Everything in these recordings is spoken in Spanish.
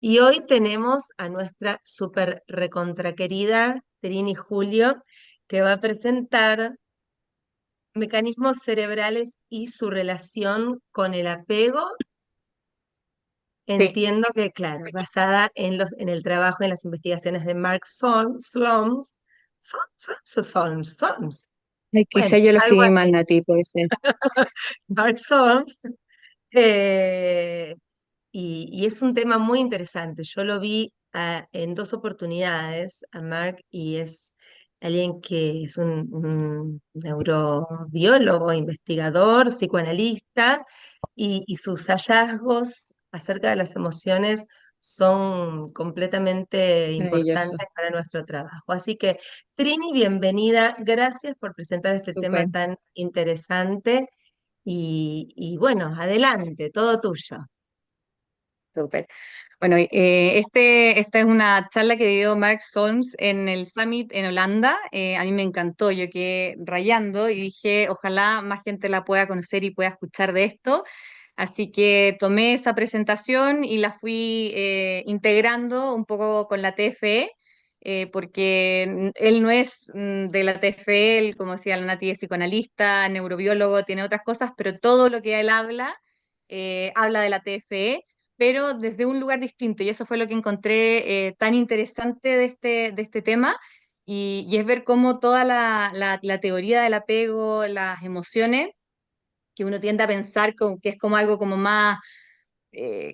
Y hoy tenemos a nuestra súper recontra querida Trini Julio, que va a presentar mecanismos cerebrales y su relación con el apego. Sí, Entiendo que, claro, basada en el trabajo, en las investigaciones de Mark Solms, Solms. Bueno, quizá yo lo algo escribí mal, así. Nati, puede ser. Mark Solms. eh, y es un tema muy interesante. Yo lo vi en dos oportunidades a Mark y es alguien que es un neurobiólogo, investigador, psicoanalista y sus hallazgos acerca de las emociones son completamente Maravilloso, importantes para nuestro trabajo. Así que, Trini, bienvenida. Gracias por presentar este tema súper, tan interesante y bueno, adelante, todo tuyo. súper. Bueno, esta es una charla que dio Mark Solms en el Summit en Holanda. A mí me encantó, yo quedé rayando y dije, ojalá más gente la pueda conocer y pueda escuchar de esto. Así que tomé esa presentación y la fui integrando un poco con la TFE, porque él no es de la TFE, él, como decía la Nati, es psicoanalista, neurobiólogo, tiene otras cosas, pero todo lo que él habla, habla de la TFE, pero desde un lugar distinto. Y eso fue lo que encontré tan interesante de este tema. Y es ver cómo toda la teoría del apego, las emociones, que uno tiende a pensar que es como algo como más,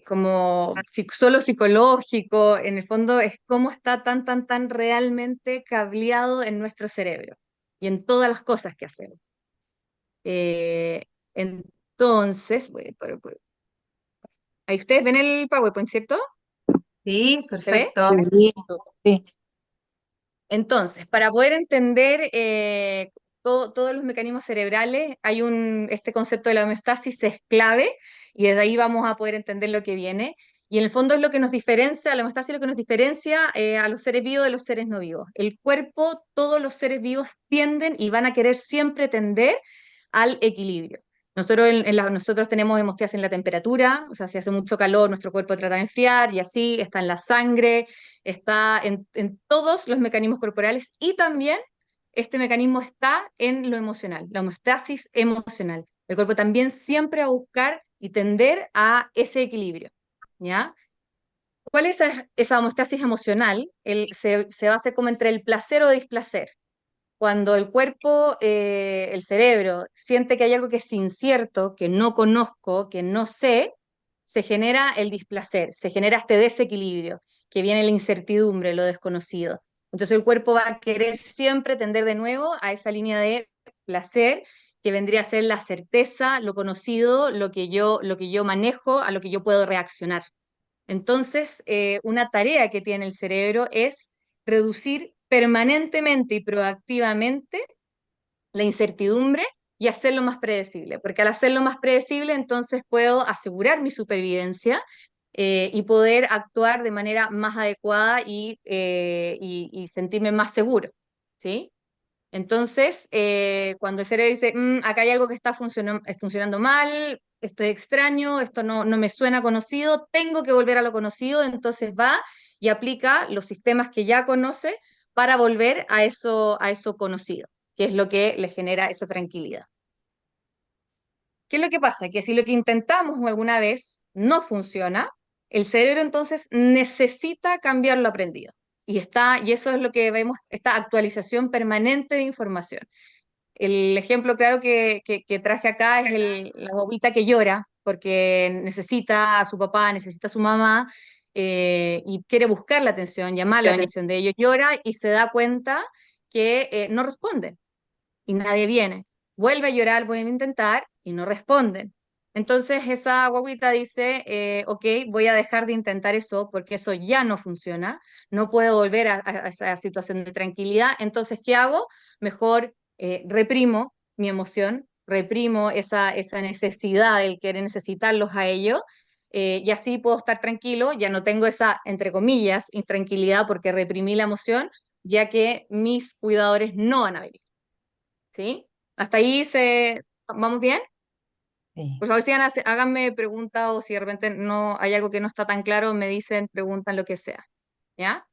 como solo psicológico, en el fondo es cómo está tan realmente cableado en nuestro cerebro y en todas las cosas que hacemos. Eh, entonces, ahí ustedes ven el PowerPoint, ¿cierto? Sí, ¿Se ve? perfecto. Sí. Sí. Entonces, para poder entender todos los mecanismos cerebrales, este concepto de la homeostasis es clave y desde ahí vamos a poder entender lo que viene. Y en el fondo es lo que nos diferencia, la homeostasis es lo que nos diferencia a los seres vivos de los seres no vivos. El cuerpo, todos los seres vivos tienden y van a querer siempre tender al equilibrio. Nosotros tenemos hemostasis en la temperatura, o sea, si hace mucho calor, nuestro cuerpo trata de enfriar y así está en la sangre, está en todos los mecanismos corporales y también este mecanismo está en lo emocional, la homeostasis emocional. El cuerpo también siempre va a buscar y tender a ese equilibrio, ¿ya? ¿Cuál es esa homeostasis emocional? Se basa como entre el placer o displacer. Cuando el cuerpo, el cerebro, siente que hay algo que es incierto, que no conozco, que no sé, se genera el displacer, se genera este desequilibrio, que viene la incertidumbre, lo desconocido. Entonces el cuerpo va a querer siempre tender de nuevo a esa línea de placer, que vendría a ser la certeza, lo conocido, lo que yo manejo, a lo que yo puedo reaccionar. Entonces, una tarea que tiene el cerebro es reducir permanentemente y proactivamente la incertidumbre y hacerlo más predecible, porque al hacerlo más predecible, entonces puedo asegurar mi supervivencia y poder actuar de manera más adecuada y sentirme más seguro, ¿sí? Entonces, cuando el cerebro dice, acá hay algo que está funcionando mal, esto es extraño, esto no me suena conocido, tengo que volver a lo conocido, entonces va y aplica los sistemas que ya conoce para volver a eso conocido, que es lo que le genera esa tranquilidad. ¿Qué es lo que pasa? Que si lo que intentamos alguna vez no funciona, el cerebro entonces necesita cambiar lo aprendido. Y eso es lo que vemos, esta actualización permanente de información. El ejemplo claro que traje acá es la bobita que llora porque necesita a su papá, necesita a su mamá y quiere buscar la atención, llamar la atención de ellos. Llora y se da cuenta que no responden y nadie viene. Vuelve a llorar, vuelve a intentar y no responden. Entonces esa guaguita dice, ok, voy a dejar de intentar eso porque eso ya no funciona, no puedo volver a esa situación de tranquilidad, entonces ¿qué hago? Mejor reprimo mi emoción, reprimo esa necesidad, el querer necesitarlos a ellos, y así puedo estar tranquilo, ya no tengo esa, entre comillas, intranquilidad porque reprimí la emoción, ya que mis cuidadores no van a venir. ¿Sí? ¿Hasta ahí ¿Vamos bien? Sí. Por favor, sigan, háganme preguntas o si de repente no hay algo que no está tan claro, me dicen, preguntan lo que sea. ¿Ya?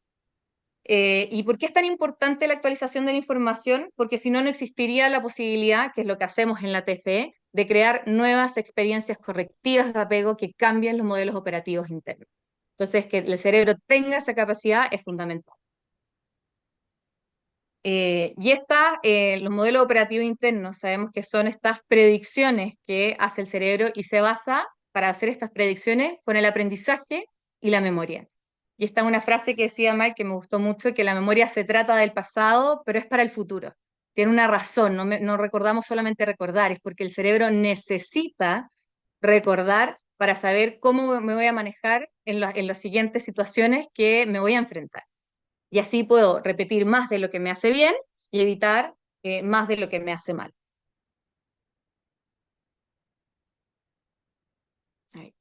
¿Y por qué es tan importante la actualización de la información? Porque si no, no existiría la posibilidad, que es lo que hacemos en la TFE, de crear nuevas experiencias correctivas de apego que cambien los modelos operativos internos. Entonces, que el cerebro tenga esa capacidad es fundamental. Los modelos operativos internos, sabemos que son estas predicciones que hace el cerebro y se basa para hacer estas predicciones con el aprendizaje y la memoria. Y esta es una frase que decía Mark que me gustó mucho, que la memoria se trata del pasado, pero es para el futuro. Tiene una razón, no recordamos solamente recordar, es porque el cerebro necesita recordar para saber cómo me voy a manejar en las siguientes situaciones que me voy a enfrentar. Y así puedo repetir más de lo que me hace bien y evitar más de lo que me hace mal. Ahí.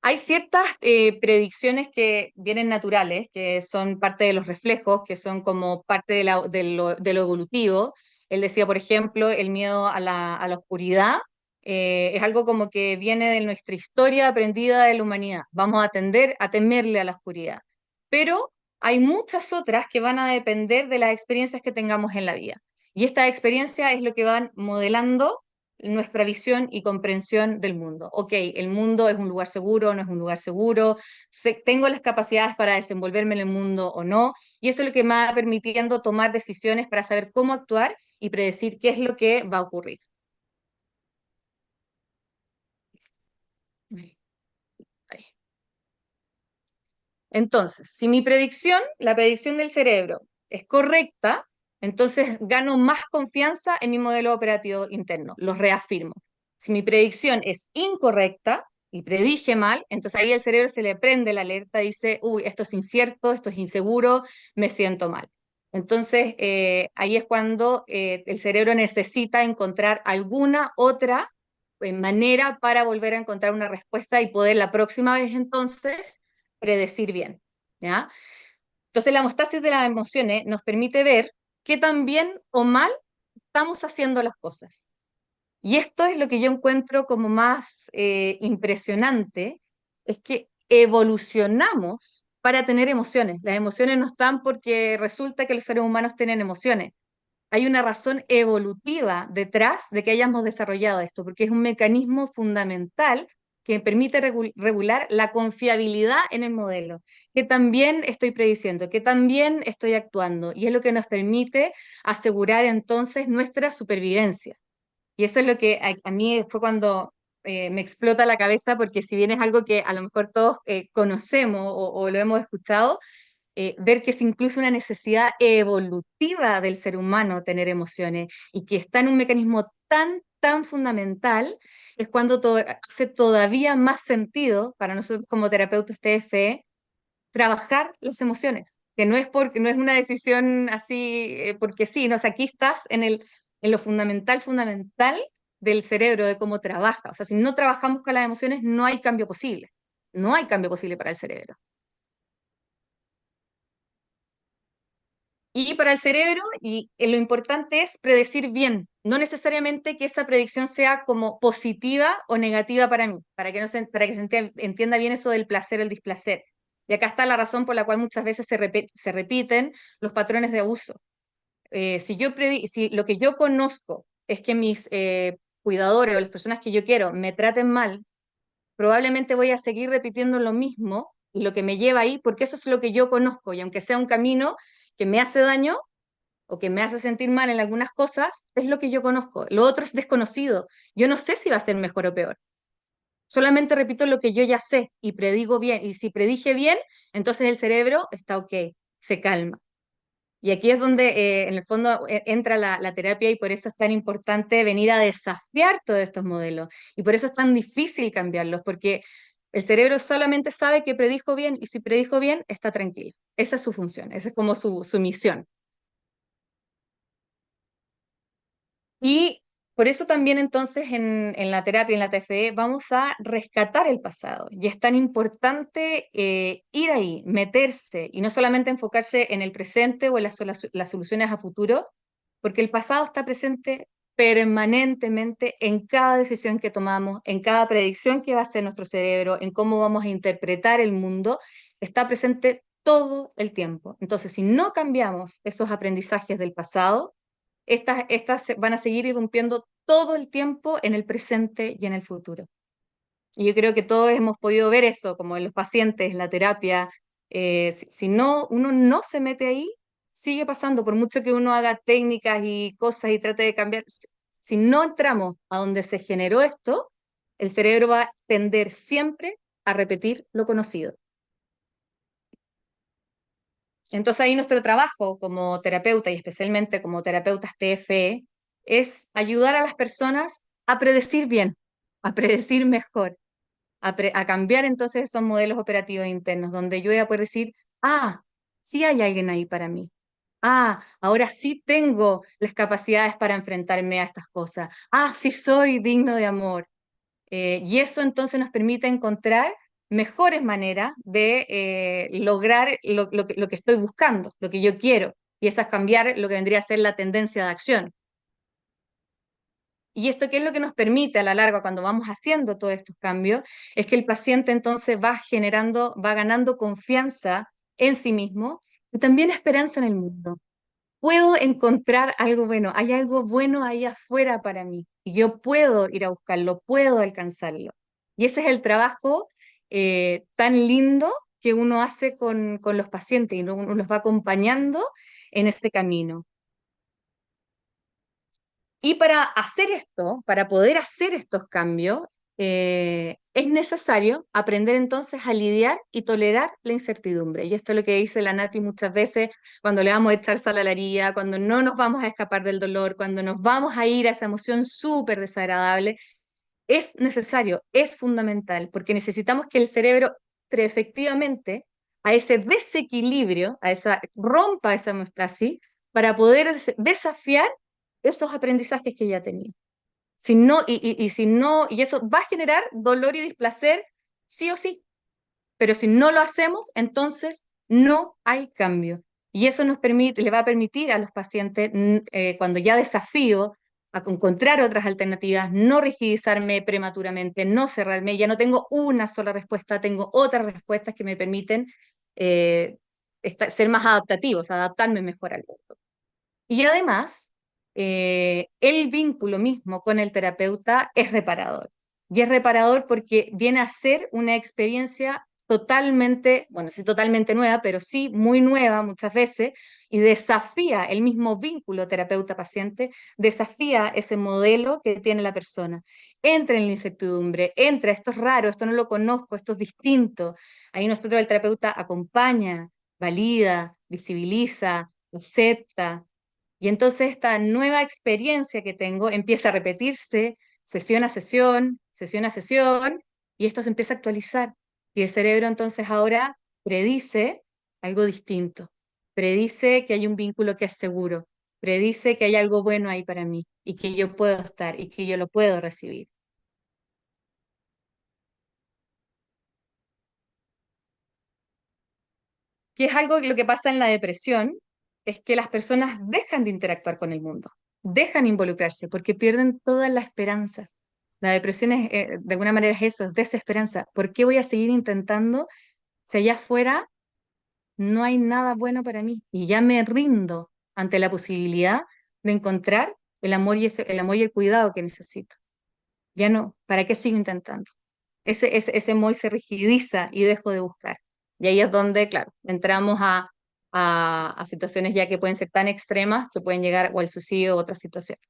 Hay ciertas predicciones que vienen naturales, que son parte de los reflejos, que son como parte de lo evolutivo. Él decía, por ejemplo, el miedo a la oscuridad es algo como que viene de nuestra historia aprendida de la humanidad. Vamos a tender a temerle a la oscuridad. Pero hay muchas otras que van a depender de las experiencias que tengamos en la vida. Y esta experiencia es lo que van modelando nuestra visión y comprensión del mundo. Ok, el mundo es un lugar seguro, no es un lugar seguro, tengo las capacidades para desenvolverme en el mundo o no, y eso es lo que me va permitiendo tomar decisiones para saber cómo actuar y predecir qué es lo que va a ocurrir. Ahí. Entonces, si mi predicción, la predicción del cerebro, es correcta, entonces gano más confianza en mi modelo operativo interno, lo reafirmo. Si mi predicción es incorrecta y predije mal, entonces ahí el cerebro se le prende la alerta y dice, uy, esto es incierto, esto es inseguro, me siento mal. Entonces, ahí es cuando el cerebro necesita encontrar alguna otra manera para volver a encontrar una respuesta y poder la próxima vez entonces predecir bien, ¿ya? Entonces la hemostasis de las emociones nos permite ver qué tan bien o mal estamos haciendo las cosas. Y esto es lo que yo encuentro como más impresionante, es que evolucionamos para tener emociones. Las emociones no están porque resulta que los seres humanos tienen emociones. Hay una razón evolutiva detrás de que hayamos desarrollado esto, porque es un mecanismo fundamental que permite regular la confiabilidad en el modelo, que también estoy prediciendo, que también estoy actuando, y es lo que nos permite asegurar entonces nuestra supervivencia. Y eso es lo que a mí fue cuando me explota la cabeza, porque si bien es algo que a lo mejor todos conocemos o lo hemos escuchado, ver que es incluso una necesidad evolutiva del ser humano tener emociones y que está en un mecanismo tan, tan fundamental, es cuando hace todavía más sentido para nosotros como terapeutas TFE trabajar las emociones, que no es porque no es una decisión así porque sí, no, o sea, aquí estás en lo fundamental, fundamental del cerebro, de cómo trabaja. O sea, si no trabajamos con las emociones, no hay cambio posible. No hay cambio posible para el cerebro. Y para el cerebro, y lo importante es predecir bien, no necesariamente que esa predicción sea como positiva o negativa para mí, para que, no se, para que se entienda bien eso del placer o el displacer. Y acá está la razón por la cual muchas veces se repiten los patrones de abuso. Si lo que yo conozco es que mis cuidadores o las personas que yo quiero me traten mal, probablemente voy a seguir repitiendo lo mismo y lo que me lleva ahí, porque eso es lo que yo conozco, y aunque sea un camino que me hace daño, o que me hace sentir mal en algunas cosas, es lo que yo conozco. Lo otro es desconocido. Yo no sé si va a ser mejor o peor. Solamente repito lo que yo ya sé y predigo bien. Y si predije bien, entonces el cerebro está ok, se calma. Y aquí es donde en el fondo entra la terapia y por eso es tan importante venir a desafiar todos estos modelos. Y por eso es tan difícil cambiarlos, porque el cerebro solamente sabe que predijo bien y si predijo bien, está tranquilo. Esa es su función, esa es como su misión. Y por eso también entonces en la terapia, en la TFE, vamos a rescatar el pasado. Y es tan importante ir ahí, meterse y no solamente enfocarse en el presente o en las soluciones a futuro, porque el pasado está presente permanentemente en cada decisión que tomamos, en cada predicción que va a hacer nuestro cerebro, en cómo vamos a interpretar el mundo, está presente todo el tiempo. Entonces, si no cambiamos esos aprendizajes del pasado, van a seguir irrumpiendo todo el tiempo en el presente y en el futuro. Y yo creo que todos hemos podido ver eso, como en los pacientes, en la terapia. Si no, uno no se mete ahí, sigue pasando, por mucho que uno haga técnicas y cosas y trate de cambiar. Si no entramos a donde se generó esto, el cerebro va a tender siempre a repetir lo conocido. Entonces ahí nuestro trabajo como terapeuta y especialmente como terapeutas TFE es ayudar a las personas a predecir bien, a predecir mejor, a cambiar entonces esos modelos operativos internos, donde yo voy a poder decir, ah, sí hay alguien ahí para mí. Ah, ahora sí tengo las capacidades para enfrentarme a estas cosas. Ah, sí soy digno de amor. Y eso entonces nos permite encontrar mejores maneras de lograr lo que estoy buscando, lo que yo quiero. Y eso es cambiar lo que vendría a ser la tendencia de acción. ¿Y esto qué es lo que nos permite a la larga cuando vamos haciendo todos estos cambios? Es que el paciente entonces va generando, va ganando confianza en sí mismo y también esperanza en el mundo. Puedo encontrar algo bueno, hay algo bueno ahí afuera para mí y yo puedo ir a buscarlo, puedo alcanzarlo. Y ese es el trabajo tan lindo que uno hace con los pacientes y uno los va acompañando en ese camino. Y para hacer esto, para poder hacer estos cambios, es necesario aprender entonces a lidiar y tolerar la incertidumbre. Y esto es lo que dice la Nati muchas veces cuando le vamos a echar sal a la herida, cuando no nos vamos a escapar del dolor, cuando nos vamos a ir a esa emoción súper desagradable. Es necesario, es fundamental, porque necesitamos que el cerebro entre efectivamente a ese desequilibrio, rompa esa homeostasis, para poder desafiar esos aprendizajes que ya tenía. Si no, y si no, y eso va a generar dolor y displacer, sí o sí. Pero si no lo hacemos, entonces no hay cambio. Y eso nos permite, le va a permitir a los pacientes, cuando ya desafío a encontrar otras alternativas, no rigidizarme prematuramente, no cerrarme, ya no tengo una sola respuesta, tengo otras respuestas que me permiten eh, ser más adaptativos, adaptarme mejor al mundo. Y además, el vínculo mismo con el terapeuta es reparador. Y es reparador porque viene a ser una experiencia totalmente, bueno, sí totalmente nueva, pero sí muy nueva muchas veces, y desafía el mismo vínculo terapeuta-paciente, desafía ese modelo que tiene la persona. Entra en la incertidumbre, entra, esto es raro, esto no lo conozco, esto es distinto. Ahí nosotros el terapeuta acompaña, valida, visibiliza, acepta, y entonces esta nueva experiencia que tengo empieza a repetirse sesión a sesión, sesión a sesión, y esto se empieza a actualizar. Y el cerebro entonces ahora predice algo distinto, predice que hay un vínculo que es seguro, predice que hay algo bueno ahí para mí y que yo puedo estar y que yo lo puedo recibir. Que es algo que lo que pasa en la depresión, es que las personas dejan de interactuar con el mundo, dejan de involucrarse porque pierden toda la esperanza. La depresión es, de alguna manera es eso, es desesperanza. ¿Por qué voy a seguir intentando si allá afuera no hay nada bueno para mí? Y ya me rindo ante la posibilidad de encontrar el amor el amor y el cuidado que necesito. Ya no, ¿para qué sigo intentando? Ese moi se rigidiza y dejo de buscar. Y ahí es donde, claro, entramos a situaciones ya que pueden ser tan extremas que pueden llegar o al suicidio o otras situaciones.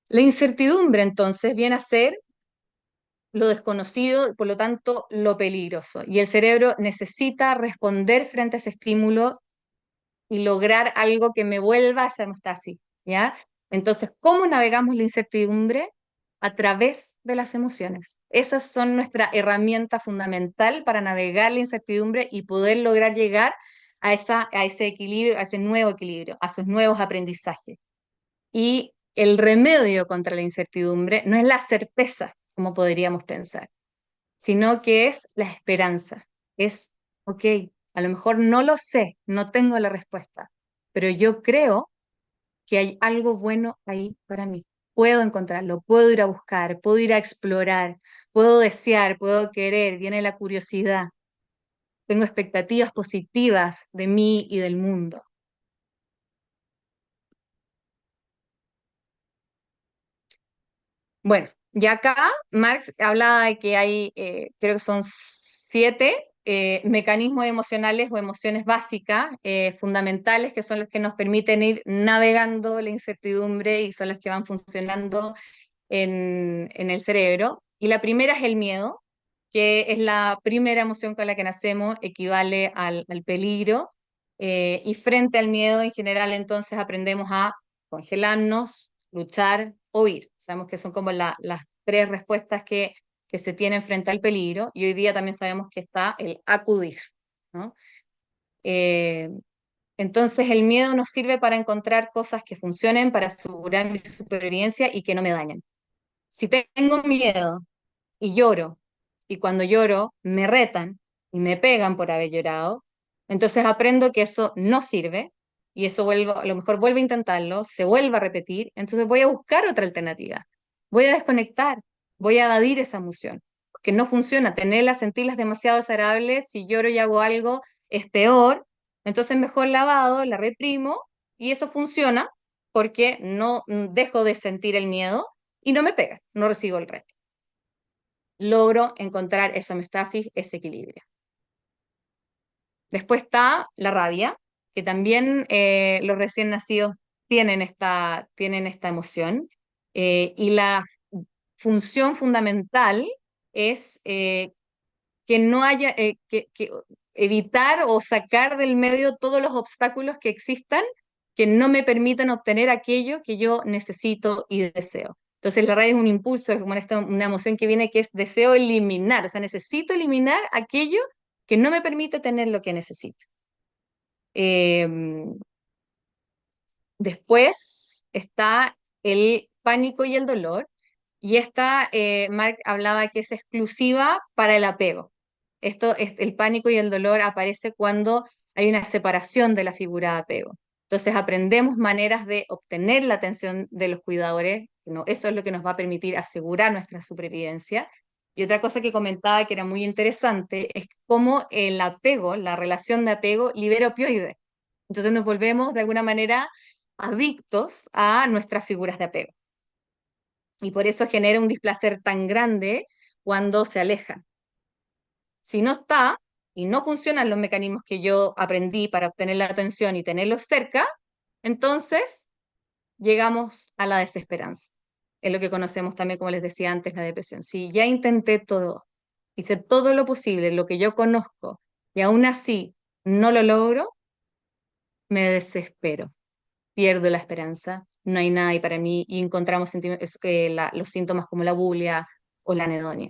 La incertidumbre entonces viene a ser lo desconocido y por lo tanto lo peligroso. Y el cerebro necesita responder frente a ese estímulo y lograr algo que me vuelva a esa hemostasis, ¿ya? Entonces, ¿cómo navegamos la incertidumbre? A través de las emociones. Esas son nuestra herramienta fundamental para navegar la incertidumbre y poder lograr llegar a ese equilibrio, a ese nuevo equilibrio, a esos nuevos aprendizajes. Y el remedio contra la incertidumbre no es la certeza, como podríamos pensar, sino que es la esperanza. Es, ok, a lo mejor no lo sé, no tengo la respuesta, pero yo creo que hay algo bueno ahí para mí. Puedo encontrarlo, puedo ir a buscar, puedo ir a explorar, puedo desear, puedo querer, viene la curiosidad. Tengo expectativas positivas de mí y del mundo. Bueno, y acá Marx hablaba de que hay, creo que son 7 mecanismos emocionales o emociones básicas, fundamentales, que son las que nos permiten ir navegando la incertidumbre y son las que van funcionando en el cerebro. Y la primera es el miedo, que es la primera emoción con la que nacemos, equivale al peligro. Y frente al miedo en general, entonces aprendemos a congelarnos, luchar o huir. Sabemos que son como las 3 respuestas que se tienen frente al peligro. Y hoy día también sabemos que está el acudir, ¿no? Eh, entonces el miedo nos sirve para encontrar cosas que funcionen, para asegurar mi supervivencia y que no me dañen. Si tengo miedo y lloro, y cuando lloro me retan y me pegan por haber llorado, entonces aprendo que eso no sirve y eso vuelvo, a lo mejor vuelvo a intentarlo, se vuelve a repetir, entonces voy a buscar otra alternativa, voy a desconectar, voy a evadir esa emoción, porque no funciona, tenerlas, sentirlas demasiado desagradables, si lloro y hago algo es peor, entonces mejor lavado, la reprimo y eso funciona porque no dejo de sentir el miedo y no me pega, no recibo el reto. Logro encontrar esa homeostasis, ese equilibrio. Después está la rabia, que también los recién nacidos tienen esta emoción, y la función fundamental es que no haya, que evitar o sacar del medio todos los obstáculos que existan que no me permitan obtener aquello que yo necesito y deseo. Entonces la rabia es un impulso, es como una emoción que viene que es deseo eliminar, o sea, necesito eliminar aquello que no me permite tener lo que necesito. Eh, Después está el pánico y el dolor, y esta, Mark hablaba que es exclusiva para el apego. El pánico y el dolor aparece cuando hay una separación de la figura de apego. Entonces aprendemos maneras de obtener la atención de los cuidadores, ¿no? Eso es lo que nos va a permitir asegurar nuestra supervivencia. Y otra cosa que comentaba que era muy interesante es cómo el apego, la relación de apego, libera opioides. Entonces nos volvemos de alguna manera adictos a nuestras figuras de apego. Y por eso genera un displacer tan grande cuando se alejan. Si no está y no funcionan los mecanismos que yo aprendí para obtener la atención y tenerlos cerca, entonces llegamos a la desesperanza. Es lo que conocemos también, como les decía antes, la depresión. Si ya intenté todo, hice todo lo posible, lo que yo conozco, y aún así no lo logro, me desespero, pierdo la esperanza, no hay nada ahí para mí y encontramos los síntomas como la bulia o la anedonia.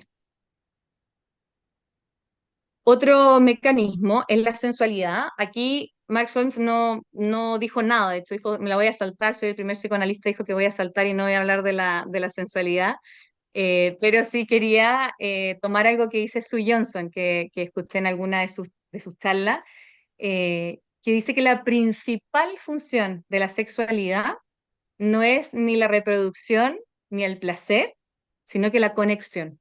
Otro mecanismo es la sensualidad. Aquí Mark Solms no dijo nada, de hecho dijo, me la voy a saltar, soy el primer psicoanalista, dijo que voy a saltar y no voy a hablar de la sensualidad. Pero sí quería tomar algo que dice Sue Johnson, que escuché en alguna de sus charlas, que dice que la principal función de la sexualidad no es ni la reproducción ni el placer, sino que la conexión.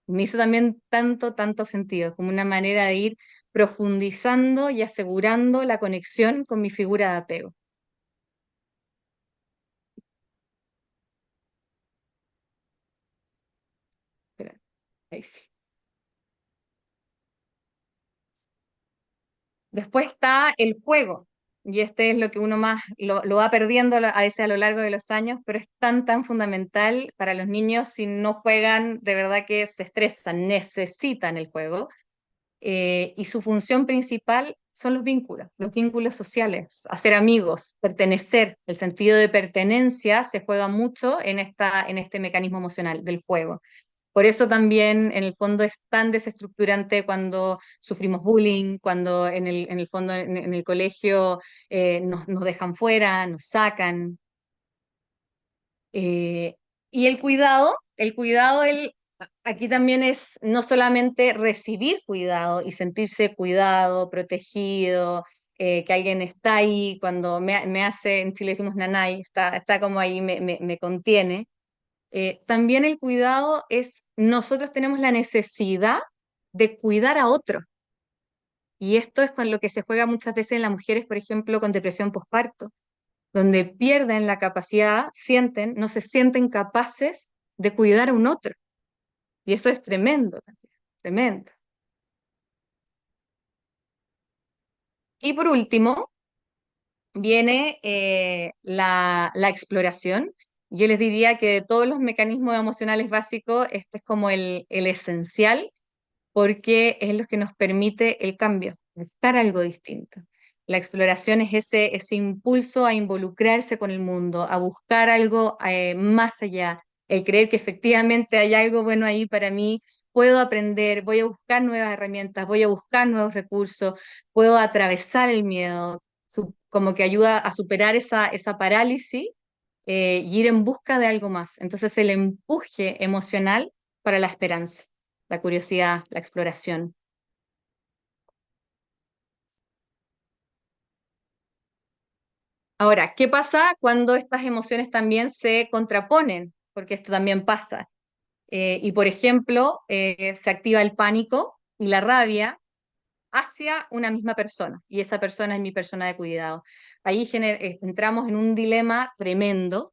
Me hizo también tanto sentido, como una manera de ir profundizando y asegurando la conexión con mi figura de apego. Espera, ahí sí. Después está el juego, y este es lo que uno más lo va perdiendo a veces a lo largo de los años, pero es tan fundamental para los niños. Si no juegan, de verdad que se estresan, necesitan el juego. Y su función principal son los vínculos sociales, hacer amigos, pertenecer. El sentido de pertenencia se juega mucho en este mecanismo emocional del juego. Por eso también en el fondo es tan desestructurante cuando sufrimos bullying, cuando en el fondo en el colegio nos dejan fuera, nos sacan. Eh, y aquí también es no solamente recibir cuidado y sentirse cuidado, protegido, que alguien está ahí, cuando me hace, en Chile decimos nanay, está como ahí, me contiene. También el cuidado es, nosotros tenemos la necesidad de cuidar a otro. Y esto es con lo que se juega muchas veces en las mujeres, por ejemplo, con depresión postparto, donde pierden la capacidad, sienten, no se sienten capaces de cuidar a un otro. Y eso es tremendo también, tremendo. Y por último, viene la exploración. Yo les diría que de todos los mecanismos emocionales básicos, este es como el esencial, porque es lo que nos permite el cambio, buscar algo distinto. La exploración es ese impulso a involucrarse con el mundo, a buscar algo más allá, el creer que efectivamente hay algo bueno ahí para mí, puedo aprender, voy a buscar nuevas herramientas, voy a buscar nuevos recursos, puedo atravesar el miedo, como que ayuda a superar esa parálisis y ir en busca de algo más. Entonces el empuje emocional para la esperanza, la curiosidad, la exploración. Ahora, ¿qué pasa cuando estas emociones también se contraponen? Porque esto también pasa. Y por ejemplo, se activa el pánico y la rabia hacia una misma persona, y esa persona es mi persona de cuidado. Ahí entramos en un dilema tremendo,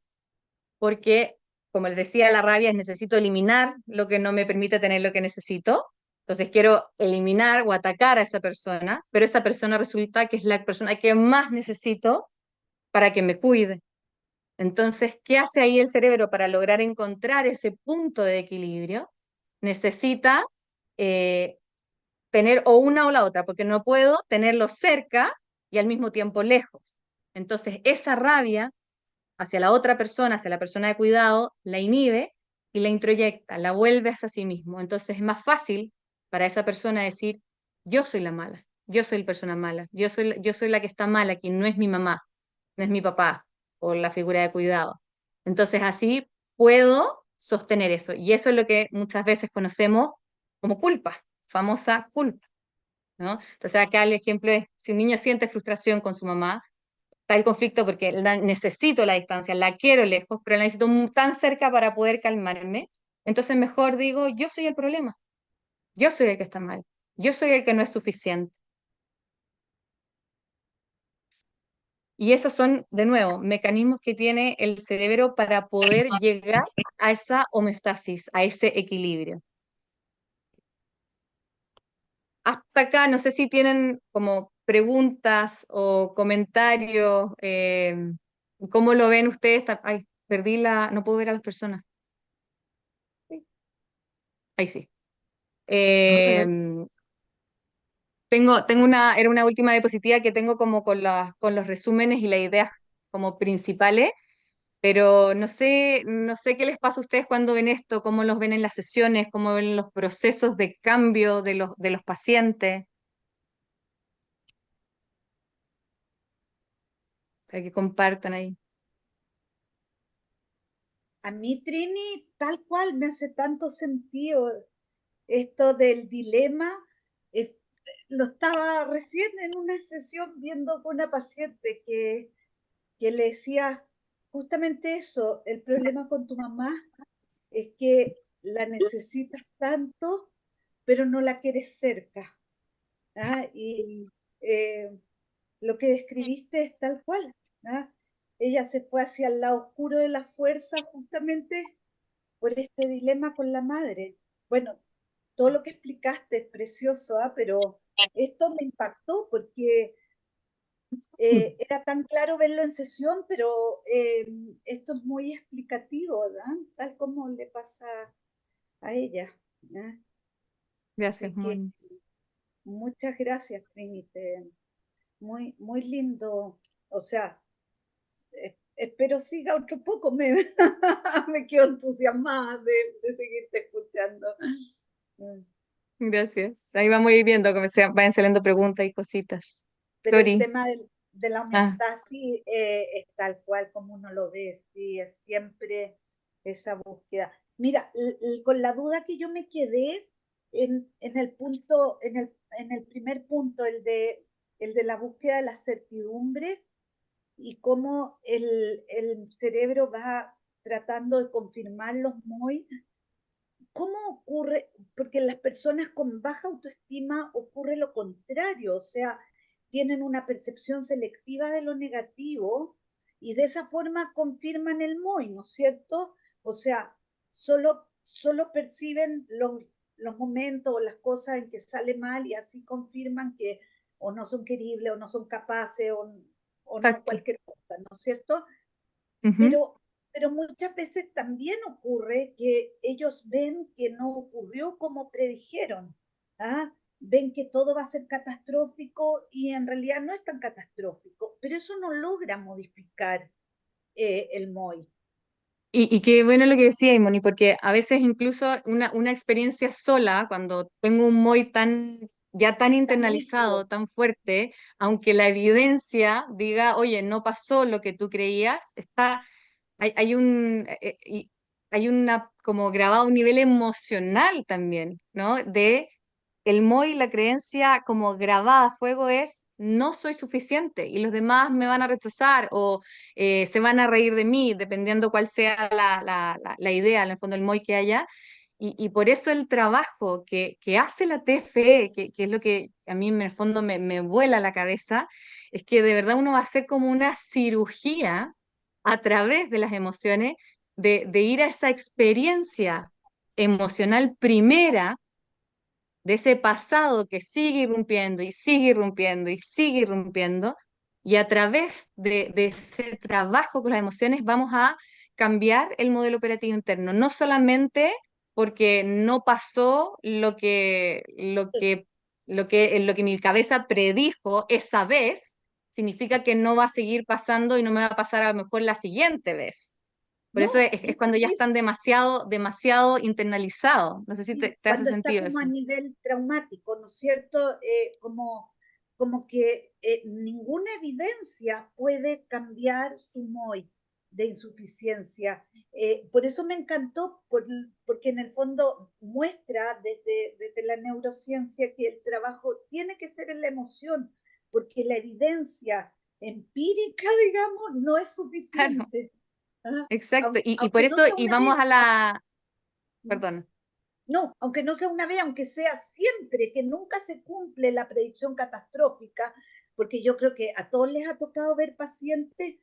porque, como les decía, la rabia es necesito eliminar lo que no me permite tener lo que necesito. Entonces quiero eliminar o atacar a esa persona, pero esa persona resulta que es la persona que más necesito para que me cuide. Entonces, ¿qué hace ahí el cerebro para lograr encontrar ese punto de equilibrio? Necesita eh, tener o una o la otra, porque no puedo tenerlo cerca y al mismo tiempo lejos. Entonces, esa rabia hacia la otra persona, hacia la persona de cuidado, la inhibe y la introyecta, la vuelve hacia sí mismo. Entonces, es más fácil para esa persona decir, yo soy la mala, yo soy la persona mala, yo soy la que está mala, aquí no es mi mamá, no es mi papá o la figura de cuidado. Entonces así puedo sostener eso. Y eso es lo que muchas veces conocemos como culpa, famosa culpa, ¿no? Entonces acá el ejemplo es, si un niño siente frustración con su mamá, está el conflicto porque necesito la distancia, la quiero lejos, pero la necesito tan cerca para poder calmarme, entonces mejor digo, yo soy el problema, yo soy el que está mal, yo soy el que no es suficiente. Y esos son, de nuevo, mecanismos que tiene el cerebro para poder llegar a esa homeostasis, a ese equilibrio. Hasta acá, no sé si tienen como preguntas o comentarios, ¿cómo lo ven ustedes? Ay, perdí no puedo ver a las personas. Ahí sí. Hola. Eh, era una última diapositiva que tengo como con los resúmenes y las ideas como principales. Pero no sé qué les pasa a ustedes cuando ven esto, cómo los ven en las sesiones, cómo ven los procesos de cambio de los pacientes, para que compartan ahí. A mí, Trini, tal cual me hace tanto sentido esto del dilema. Es- lo estaba recién en una sesión viendo con una paciente que le decía justamente eso, el problema con tu mamá es que la necesitas tanto, pero no la quieres cerca. ¿Ah? Y eh, lo que describiste es tal cual. ¿Ah? Ella se fue hacia el lado oscuro de la fuerza justamente por este dilema con la madre. Bueno, todo lo que explicaste es precioso, ¿ah? Pero esto me impactó porque era tan claro verlo en sesión, pero esto es muy explicativo, ¿verdad? Tal como le pasa a ella. ¿Ah? Gracias, Así que Moni. muchas gracias, Trinity. Muy, muy lindo. O sea, espero siga otro poco. Me quedo entusiasmada de seguirte escuchando. Mm. Gracias. Ahí vamos a ir viendo cómo se vayan saliendo preguntas y cositas. Pero el Flori. tema de la Ah, homeostasis es tal cual como uno lo ve, sí, es siempre esa búsqueda. Mira, con la duda que yo me quedé en el punto, en el primer punto, el de el de la búsqueda de la certidumbre y cómo el cerebro va tratando de confirmarlos muy. ¿Cómo ocurre? Porque en las personas con baja autoestima ocurre lo contrario, o sea, tienen una percepción selectiva de lo negativo y de esa forma confirman el MOI, ¿no es cierto? O sea, solo perciben los momentos o las cosas en que sale mal y así confirman que o no son queribles o no son capaces o no Exacto. cualquier cosa, ¿no es cierto? Ujú. Pero, pero muchas veces también ocurre que ellos ven que no ocurrió como predijeron. ¿Ah? Ven que todo va a ser catastrófico y en realidad no es tan catastrófico, pero eso no logra modificar el MOI. Y qué bueno lo que decía, Moni, porque a veces incluso una experiencia sola, cuando tengo un MOI ya tan Tan nítido. internalizado, tan fuerte, aunque la evidencia diga, oye, no pasó lo que tú creías, hay hay una como grabado un nivel emocional también, ¿no? De el MOI, la creencia como grabada a fuego es no soy suficiente y los demás me van a rechazar o se van a reír de mí, dependiendo cuál sea la idea, en el fondo el MOI que haya. Y por eso el trabajo que hace la TFE, que es lo que a mí en el fondo me vuela la cabeza, es que de verdad uno va a hacer como una cirugía a través de las emociones, de ir a esa experiencia emocional primera de ese pasado que sigue irrumpiendo y sigue irrumpiendo y sigue irrumpiendo, y a través de ese trabajo con las emociones vamos a cambiar el modelo operativo interno, no solamente porque no pasó lo que mi cabeza predijo esa vez, significa que no va a seguir pasando y no me va a pasar a lo mejor la siguiente vez. Por eso No, es cuando ya están demasiado internalizados. No sé si te hace cuando está sentido como a eso. nivel traumático, ¿no es cierto? Como que ninguna evidencia puede cambiar su MOI de insuficiencia. Por eso me encantó, porque en el fondo muestra desde la neurociencia que el trabajo tiene que ser en la emoción, porque la evidencia empírica, digamos, no es Claro, suficiente. ¿Ah? exacto. Y por Aunque no eso, sea y una vamos vez, a perdón. no, aunque no sea una vez, aunque sea siempre, que nunca se cumple la predicción catastrófica, porque yo creo que a todos les ha tocado ver pacientes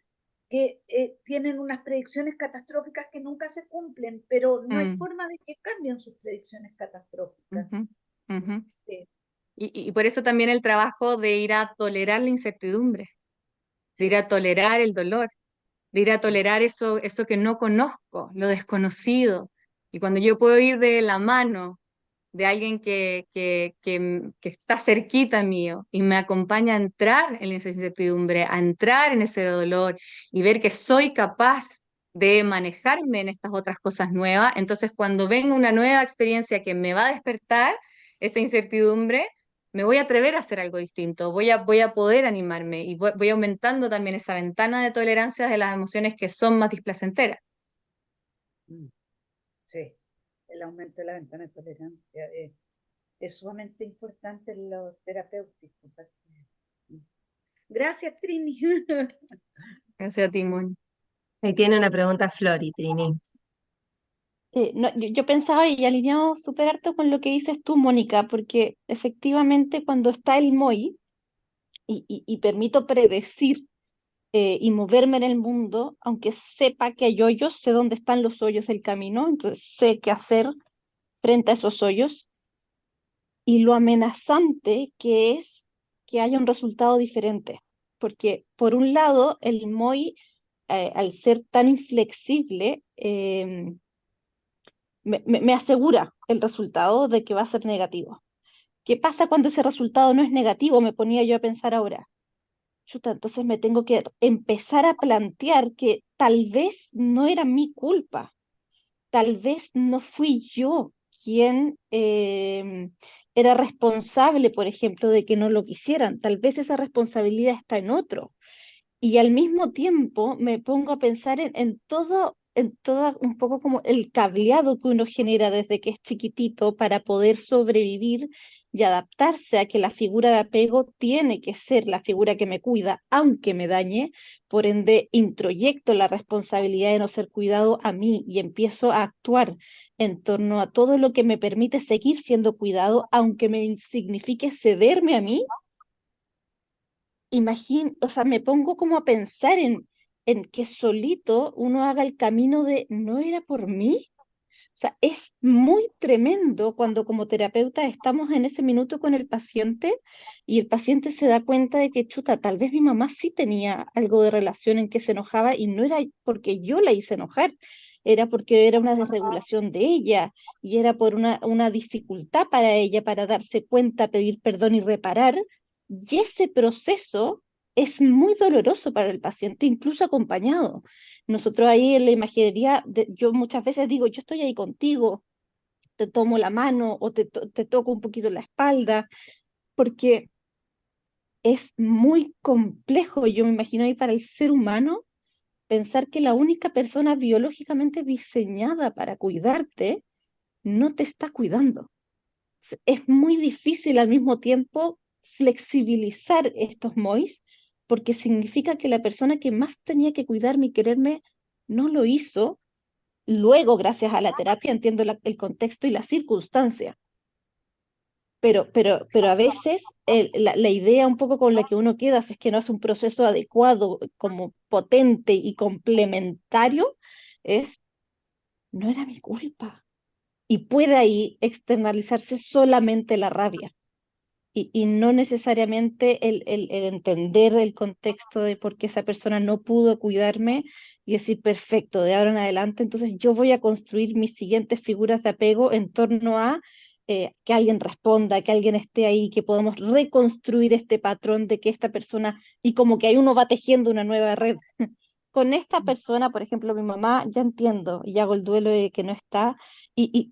que tienen unas predicciones catastróficas que nunca se cumplen, pero no hay Mm, forma de que cambien sus predicciones catastróficas. ujú, ujú. Sí, Y por eso también el trabajo de ir a tolerar la incertidumbre, de ir sí. a tolerar el dolor, de ir a tolerar eso que no conozco, lo desconocido. Y cuando yo puedo ir de la mano de alguien que está cerquita mío y me acompaña a entrar en esa incertidumbre, a entrar en ese dolor y ver que soy capaz de manejarme en estas otras cosas nuevas, entonces cuando venga una nueva experiencia que me va a despertar esa incertidumbre, me voy a atrever a hacer algo distinto, voy a poder animarme y voy aumentando también esa ventana de tolerancia de las emociones que son más displacenteras. Mm, sí, el aumento de la ventana de tolerancia es sumamente importante en lo terapéutico. Gracias, Trini. Gracias a ti, Moni. Ahí tiene una pregunta Flori, Trini. No, yo pensaba y alineado súper harto con lo que dices tú, Mónica, porque efectivamente cuando está el MOI y permito predecir y moverme en el mundo, aunque sepa que hay hoyos, sé dónde están los hoyos del camino, entonces sé qué hacer frente a esos hoyos y lo amenazante que es que haya un resultado diferente. Porque por un lado, el MOI, al ser tan inflexible, me asegura el resultado de que va a ser negativo. ¿Qué pasa cuando ese resultado no es negativo? Me ponía yo a pensar ahora. Chuta, entonces me tengo que empezar a plantear que tal vez no era mi culpa, tal vez no fui yo quien era responsable, por ejemplo, de que no lo quisieran, tal vez esa responsabilidad está en otro. Y al mismo tiempo me pongo a pensar en todo un poco como el cableado que uno genera desde que es chiquitito para poder sobrevivir y adaptarse a que la figura de apego tiene que ser la figura que me cuida, aunque me dañe. Por ende, introyecto la responsabilidad de no ser cuidado a mí y empiezo a actuar en torno a todo lo que me permite seguir siendo cuidado, aunque me signifique cederme a mí. O sea, me pongo como a pensar en que solito uno haga el camino de no era por mí. O sea, es muy tremendo cuando como terapeuta estamos en ese minuto con el paciente y el paciente se da cuenta de que, chuta, tal vez mi mamá sí tenía algo de relación en que se enojaba y no era porque yo la hice enojar, era porque era una desregulación de ella y era por una dificultad para ella para darse cuenta, pedir perdón y reparar. Y ese proceso es muy doloroso para el paciente, incluso acompañado. Nosotros ahí en la imaginería, yo muchas veces digo, yo estoy ahí contigo, te tomo la mano o te toco un poquito la espalda, porque es muy complejo, yo me imagino ahí para el ser humano, pensar que la única persona biológicamente diseñada para cuidarte no te está cuidando. Es muy difícil al mismo tiempo flexibilizar estos MOIs, porque significa que la persona que más tenía que cuidarme y quererme no lo hizo. Luego, gracias a la terapia, entiendo el contexto y la circunstancia, pero a veces la idea un poco con la que uno queda, si es que no es un proceso adecuado, como potente y complementario, es, no era mi culpa. Y puede ahí externalizarse solamente la rabia. Y no necesariamente el entender el contexto de por qué esa persona no pudo cuidarme y decir, perfecto, de ahora en adelante, entonces yo voy a construir mis siguientes figuras de apego en torno a que alguien responda, que alguien esté ahí, que podamos reconstruir este patrón de que esta persona, y como que ahí uno va tejiendo una nueva red. Con esta persona, por ejemplo, mi mamá, ya entiendo y hago el duelo de que no está y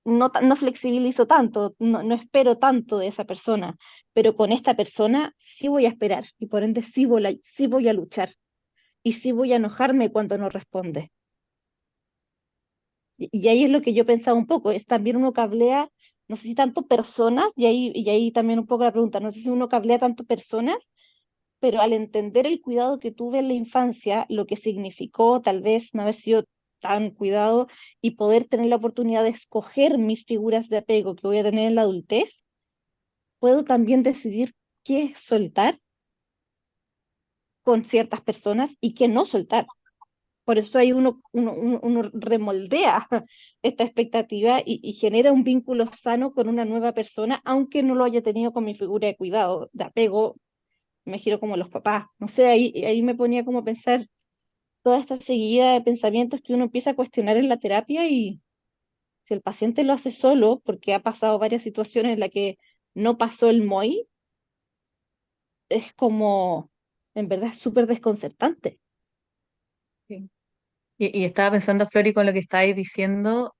no, no flexibilizo tanto, no espero tanto de esa persona, pero con esta persona sí voy a esperar y por ende sí voy a luchar y sí voy a enojarme cuando no responde. Y ahí es lo que yo pensaba un poco, es también uno cablea, no sé si tanto personas, y ahí también un poco la pregunta, no sé si uno cablea tanto personas, pero al entender el cuidado que tuve en la infancia, lo que significó tal vez no haber sido tan cuidado y poder tener la oportunidad de escoger mis figuras de apego que voy a tener en la adultez, puedo también decidir qué soltar con ciertas personas y qué no soltar. Por eso ahí uno remoldea esta expectativa y genera un vínculo sano con una nueva persona, aunque no lo haya tenido con mi figura de cuidado, de apego, me giro como los papás. No sé, ahí me ponía como a pensar toda esta seguida de pensamientos que uno empieza a cuestionar en la terapia y si el paciente lo hace solo, porque ha pasado varias situaciones en las que no pasó el MOI, es como, en verdad, es súper desconcertante. Sí. Y estaba pensando, Flori, con lo que estáis diciendo,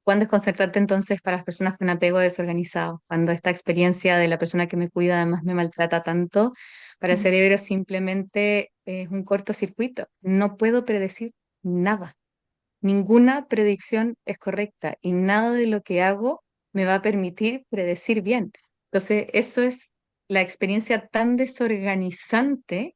cuán desconcertante entonces para las personas con apego desorganizado, cuando esta experiencia de la persona que me cuida además me maltrata tanto, para el Mm. cerebro simplemente es un cortocircuito. No puedo predecir nada. Ninguna predicción es correcta y nada de lo que hago me va a permitir predecir bien. Entonces, eso es la experiencia tan desorganizante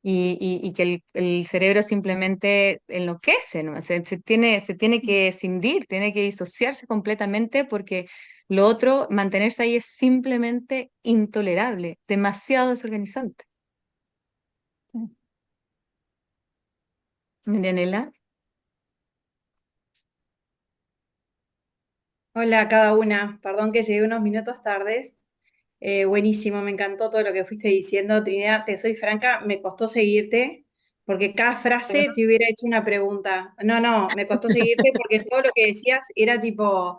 y que el cerebro simplemente enloquece, ¿no? Se tiene que escindir, tiene que disociarse completamente porque lo otro, mantenerse ahí es simplemente intolerable, demasiado desorganizante. Marianela. Hola a cada una, perdón que llegué unos minutos tardes. Buenísimo, me encantó todo lo que fuiste diciendo, Trinidad. Te soy franca, me costó seguirte porque cada frase te hubiera hecho una pregunta. No, no, me costó seguirte porque todo lo que decías era tipo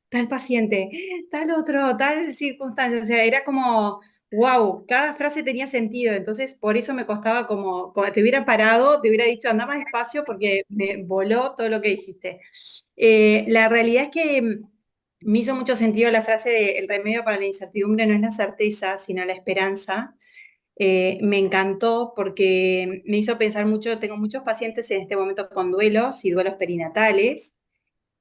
tal paciente, tal otro, tal circunstancia. O sea, era como, wow, cada frase tenía sentido. Entonces, por eso me costaba como te hubiera parado, te hubiera dicho anda más despacio porque me voló todo lo que dijiste. La realidad es que me hizo mucho sentido la frase de el remedio para la incertidumbre no es la certeza, sino la esperanza. Me encantó porque me hizo pensar mucho, tengo muchos pacientes en este momento con duelos y duelos perinatales,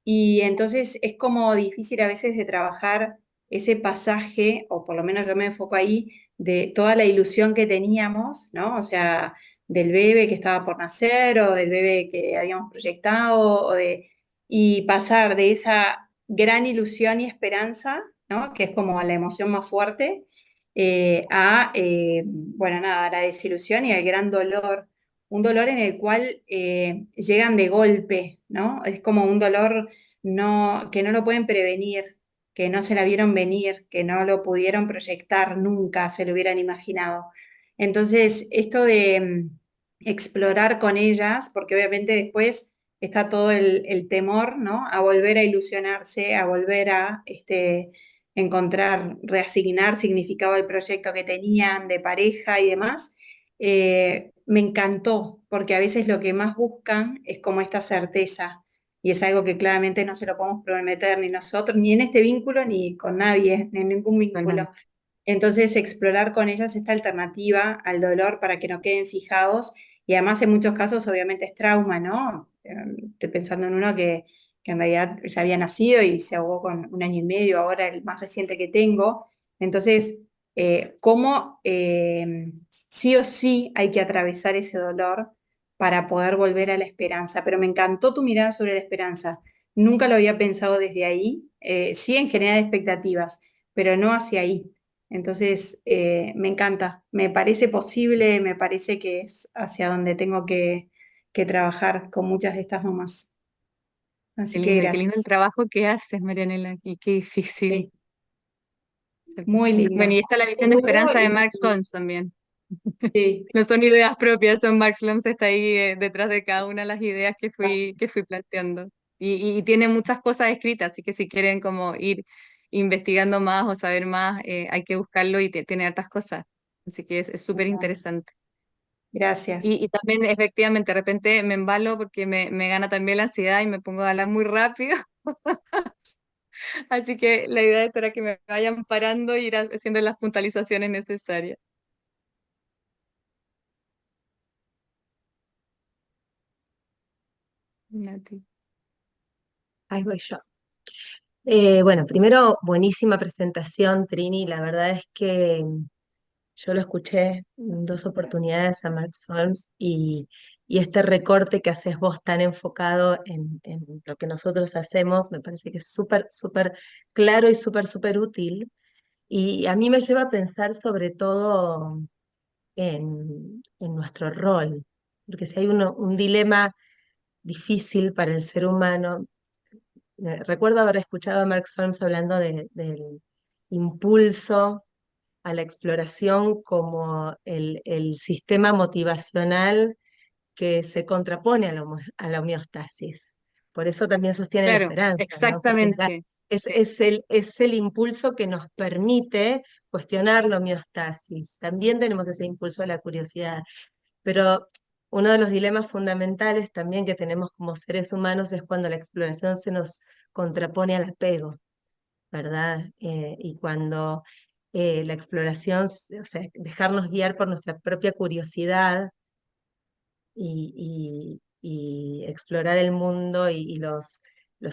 y entonces es como difícil a veces de trabajar ese pasaje, o por lo menos yo me enfoco ahí, de toda la ilusión que teníamos, ¿no? O sea, del bebé que estaba por nacer o del bebé que habíamos proyectado, y pasar de esa gran ilusión y esperanza, ¿no? Que es como la emoción más fuerte, bueno, nada, la desilusión y el gran dolor, un dolor en el cual llegan de golpe, ¿no? Es como un dolor que no lo pueden prevenir, que no se la vieron venir, que no lo pudieron proyectar nunca, se lo hubieran imaginado. Entonces, esto de explorar con ellas, porque obviamente después está todo el temor, ¿no? A volver a ilusionarse, a volver a encontrar, reasignar significado al proyecto que tenían de pareja y demás. Me encantó, porque a veces lo que más buscan es como esta certeza, y es algo que claramente no se lo podemos prometer ni nosotros, ni en este vínculo, ni con nadie, ni en ningún Bueno, vínculo. Entonces, explorar con ellas esta alternativa al dolor para que no queden fijados, y además en muchos casos obviamente es trauma, ¿no? Estoy pensando en uno que en realidad ya había nacido y se ahogó con 1 año y medio, ahora el más reciente que tengo. Entonces, cómo sí o sí hay que atravesar ese dolor para poder volver a la esperanza. Pero me encantó tu mirada sobre la esperanza. Nunca lo había pensado desde ahí. Sí en generar expectativas, pero no hacia ahí. Entonces, me encanta, me parece posible, me parece que es hacia donde tengo que trabajar con muchas de estas mamás. Así que qué lindo el gracias. trabajo que haces, Marianela, y qué difícil. Sí, muy Bueno, lindo. y está la visión de Duro esperanza de y Mark Solms también. sí, No son ideas propias, son Mark Solms está ahí detrás de cada una de las ideas que fui planteando. Y tiene muchas cosas escritas, así que si quieren como ir investigando más o saber más, hay que buscarlo y tiene hartas cosas. Así que es me súper encanta. interesante. Gracias. Y también efectivamente de repente me embalo porque me gana también la ansiedad y me pongo a hablar muy rápido. Así que la idea es para que me vayan parando e ir haciendo las puntualizaciones necesarias. Nati. Ahí voy yo. Bueno, primero, buenísima presentación, Trini. La verdad es que yo lo escuché en 2 oportunidades a Mark Solms y este recorte que haces vos tan enfocado en lo que nosotros hacemos me parece que es súper, súper claro y súper, súper útil. Y a mí me lleva a pensar sobre todo en nuestro rol, porque si hay un dilema difícil para el ser humano, recuerdo haber escuchado a Mark Solms hablando del impulso a la exploración como el sistema motivacional que se contrapone a la homeostasis. Por eso también sostiene la Claro, esperanza, ¿no? Porque exactamente. Sí. es el impulso que nos permite cuestionar la homeostasis. También tenemos ese impulso a la curiosidad, pero uno de los dilemas fundamentales también que tenemos como seres humanos es cuando la exploración se nos contrapone al apego, ¿verdad? Y cuando la exploración, o sea, dejarnos guiar por nuestra propia curiosidad y explorar el mundo y los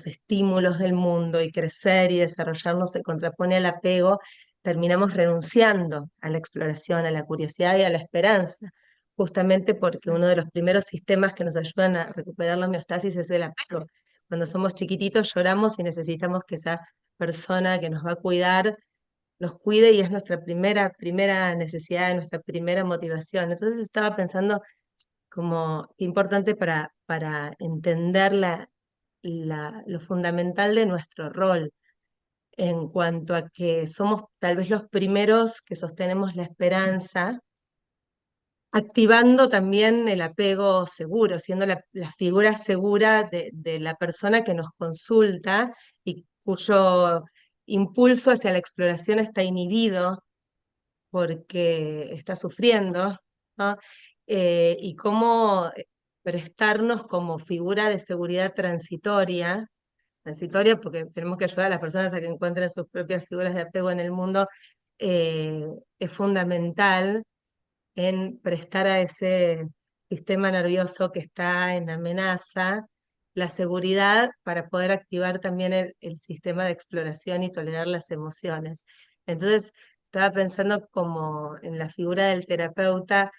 estímulos del mundo y crecer y desarrollarnos se contrapone al apego, terminamos renunciando a la exploración, a la curiosidad y a la esperanza, justamente porque uno de los primeros sistemas que nos ayudan a recuperar la homeostasis es el apego. Cuando somos chiquititos lloramos y necesitamos que esa persona que nos va a cuidar nos cuide y es nuestra primera necesidad, nuestra primera motivación. Entonces estaba pensando como importante para entender lo fundamental de nuestro rol en cuanto a que somos tal vez los primeros que sostenemos la esperanza, activando también el apego seguro, siendo la figura segura de la persona que nos consulta y cuyo impulso hacia la exploración está inhibido porque está sufriendo, ¿no? Y cómo prestarnos como figura de seguridad transitoria porque tenemos que ayudar a las personas a que encuentren sus propias figuras de apego en el mundo, es fundamental en prestar a ese sistema nervioso que está en amenaza la seguridad para poder activar también el sistema de exploración y tolerar las emociones. Entonces, estaba pensando como en la figura del terapeuta,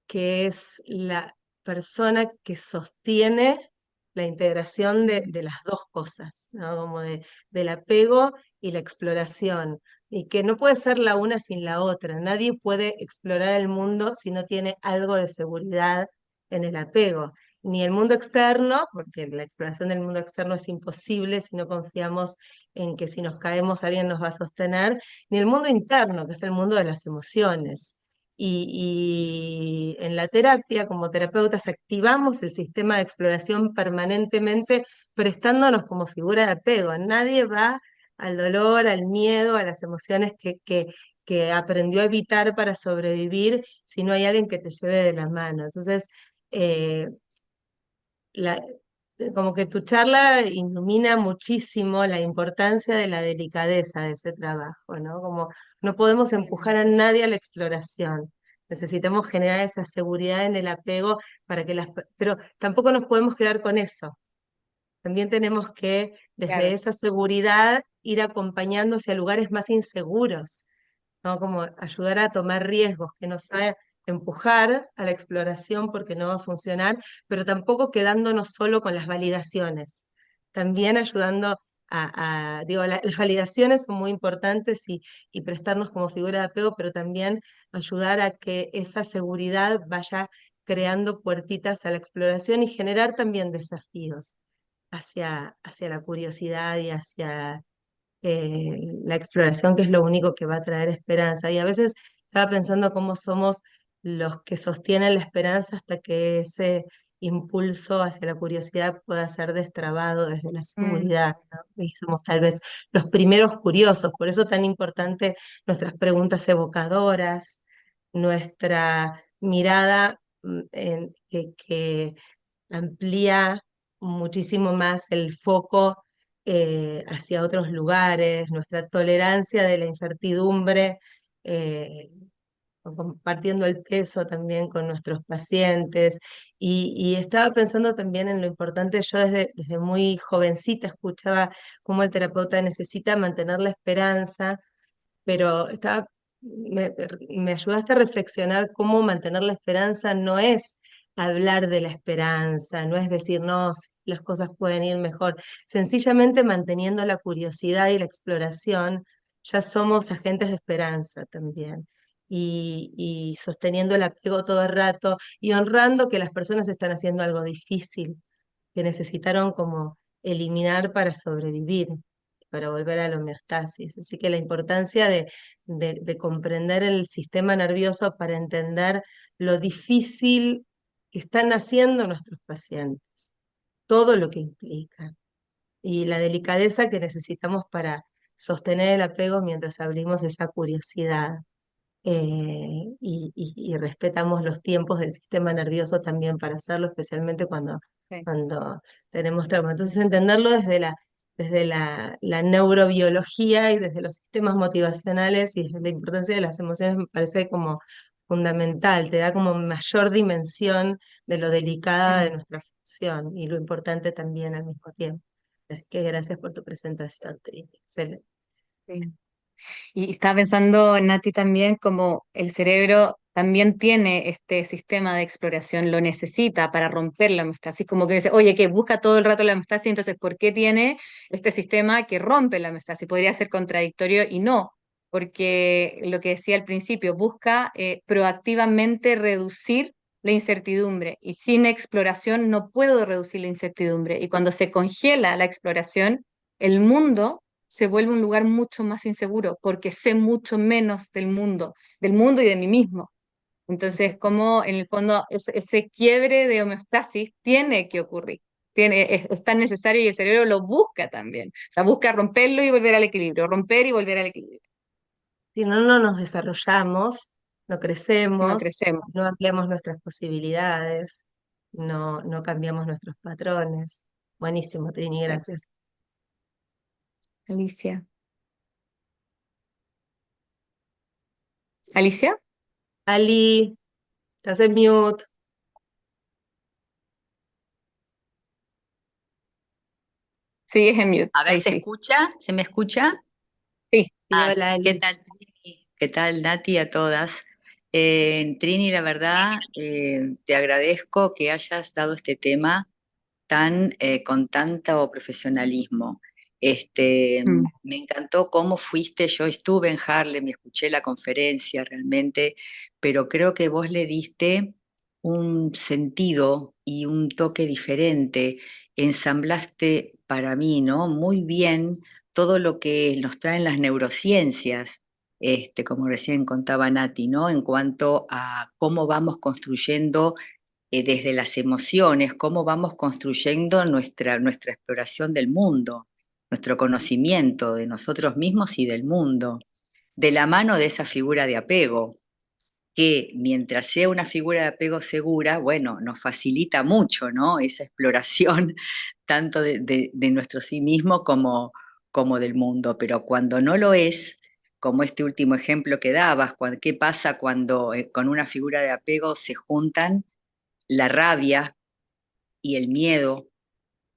que es la persona que sostiene la integración de las dos cosas, ¿no? Como del apego y la exploración, y que no puede ser la una sin la otra. Nadie puede explorar el mundo si no tiene algo de seguridad en el apego. Ni el mundo externo, porque la exploración del mundo externo es imposible si no confiamos en que si nos caemos alguien nos va a sostener, ni el mundo interno, que es el mundo de las emociones. Y en la terapia, como terapeutas, activamos el sistema de exploración permanentemente, prestándonos como figura de apego. Nadie va al dolor, al miedo, a las emociones que aprendió a evitar para sobrevivir si no hay alguien que te lleve de la mano. Entonces, eh, la- como que tu charla ilumina muchísimo la importancia de la delicadeza de ese trabajo, ¿no? Como no podemos empujar a nadie a la exploración. Necesitamos generar esa seguridad en el apego para que pero tampoco nos podemos quedar con eso. También tenemos que, desde Claro. esa seguridad, ir acompañando hacia lugares más inseguros, ¿no? Como ayudar a tomar riesgos, que nos a empujar a la exploración porque no va a funcionar, pero tampoco quedándonos solo con las validaciones. También ayudando digo, las validaciones son muy importantes y prestarnos como figura de apego, pero también ayudar a que esa seguridad vaya creando puertitas a la exploración y generar también desafíos hacia la curiosidad y hacia la exploración, que es lo único que va a traer esperanza. Y a veces estaba pensando cómo somos los que sostienen la esperanza hasta que ese impulso hacia la curiosidad pueda ser destrabado desde la Mm, seguridad, ¿no? Y somos tal vez los primeros curiosos, por eso tan importante nuestras preguntas evocadoras, nuestra mirada que amplía muchísimo más el foco hacia otros lugares, nuestra tolerancia de la incertidumbre, eh, compartiendo el peso también con nuestros pacientes. Y estaba pensando también en lo importante, yo desde muy jovencita escuchaba cómo el terapeuta necesita mantener la esperanza, pero me ayudaste a reflexionar cómo mantener la esperanza no es hablar de la esperanza, no es decir, no, sí, las cosas pueden ir mejor. Sencillamente manteniendo la curiosidad y la exploración, ya somos agentes de esperanza también. Y sosteniendo el apego todo el rato y honrando que las personas están haciendo algo difícil, que necesitaron como eliminar para sobrevivir, para volver a la homeostasis. Así que la importancia de comprender el sistema nervioso para entender lo difícil que están haciendo nuestros pacientes, todo lo que implica, y la delicadeza que necesitamos para sostener el apego mientras abrimos esa curiosidad. Y respetamos los tiempos del sistema nervioso también para hacerlo, especialmente sí, cuando tenemos trauma. Entonces, entenderlo desde la neurobiología y desde los sistemas motivacionales y desde la importancia de las emociones me parece como fundamental, te da como mayor dimensión de lo delicada de mm, nuestra función y lo importante también al mismo tiempo. Así que gracias por tu presentación, Trini. Excelente. sí. Y estaba pensando, Nati, también como el cerebro también tiene este sistema de exploración, lo necesita para romper la homeostasis, como que dice, oye, que busca todo el rato la homeostasis, entonces, ¿por qué tiene este sistema que rompe la homeostasis? Podría ser contradictorio y no, porque lo que decía al principio, busca proactivamente reducir la incertidumbre y sin exploración no puedo reducir la incertidumbre. Y cuando se congela la exploración, el mundo se vuelve un lugar mucho más inseguro porque sé mucho menos del mundo y de mí mismo. Entonces, como en el fondo ese quiebre de homeostasis tiene que ocurrir, es tan necesario y el cerebro lo busca también. O sea, busca romperlo y volver al equilibrio, romper y volver al equilibrio. Si no, no nos desarrollamos, no No crecemos, crecemos. no ampliamos nuestras posibilidades, no cambiamos nuestros patrones. Buenísimo, Trini, Sí. gracias. Alicia. Alicia. Ali, estás en mute. Sí, es en mute, A ver, ahí ¿se sí. escucha? ¿Se me escucha? Sí. Sí, hola, ¿Qué Ali. tal, Trini? ¿Qué tal, Nati, a todas? Trini, la verdad, te agradezco que hayas dado este tema con tanto profesionalismo. Mm. Me encantó cómo fuiste. Yo estuve en Harlem y escuché la conferencia realmente, pero creo que vos le diste un sentido y un toque diferente. Ensamblaste para mí, ¿no? Muy bien todo lo que nos traen las neurociencias, como recién contaba Nati, ¿no? En cuanto a cómo vamos construyendo desde las emociones, cómo vamos construyendo nuestra exploración del mundo, nuestro conocimiento de nosotros mismos y del mundo, de la mano de esa figura de apego, que mientras sea una figura de apego segura, bueno, nos facilita mucho, ¿no? Esa exploración tanto de nuestro sí mismo como del mundo, pero cuando no lo es, como este último ejemplo que dabas, ¿qué pasa cuando con una figura de apego se juntan la rabia y el miedo,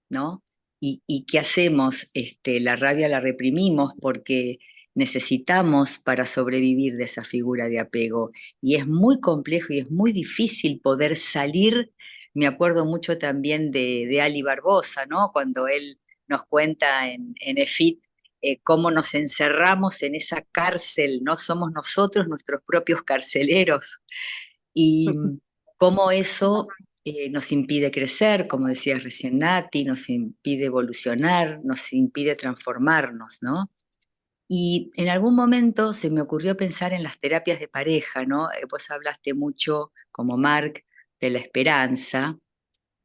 ¿no? Y qué hacemos? La rabia la reprimimos porque necesitamos para sobrevivir de esa figura de apego. Y es muy complejo y es muy difícil poder salir. Me acuerdo mucho también de Ali Barbosa, ¿no? Cuando él nos cuenta en EFIT cómo nos encerramos en esa cárcel, ¿no? Somos nosotros nuestros propios carceleros y cómo eso nos impide crecer, como decías recién Nati, nos impide evolucionar, nos impide transformarnos, ¿no? Y en algún momento se me ocurrió pensar en las terapias de pareja, ¿no? Vos hablaste mucho, como Mark, de la esperanza,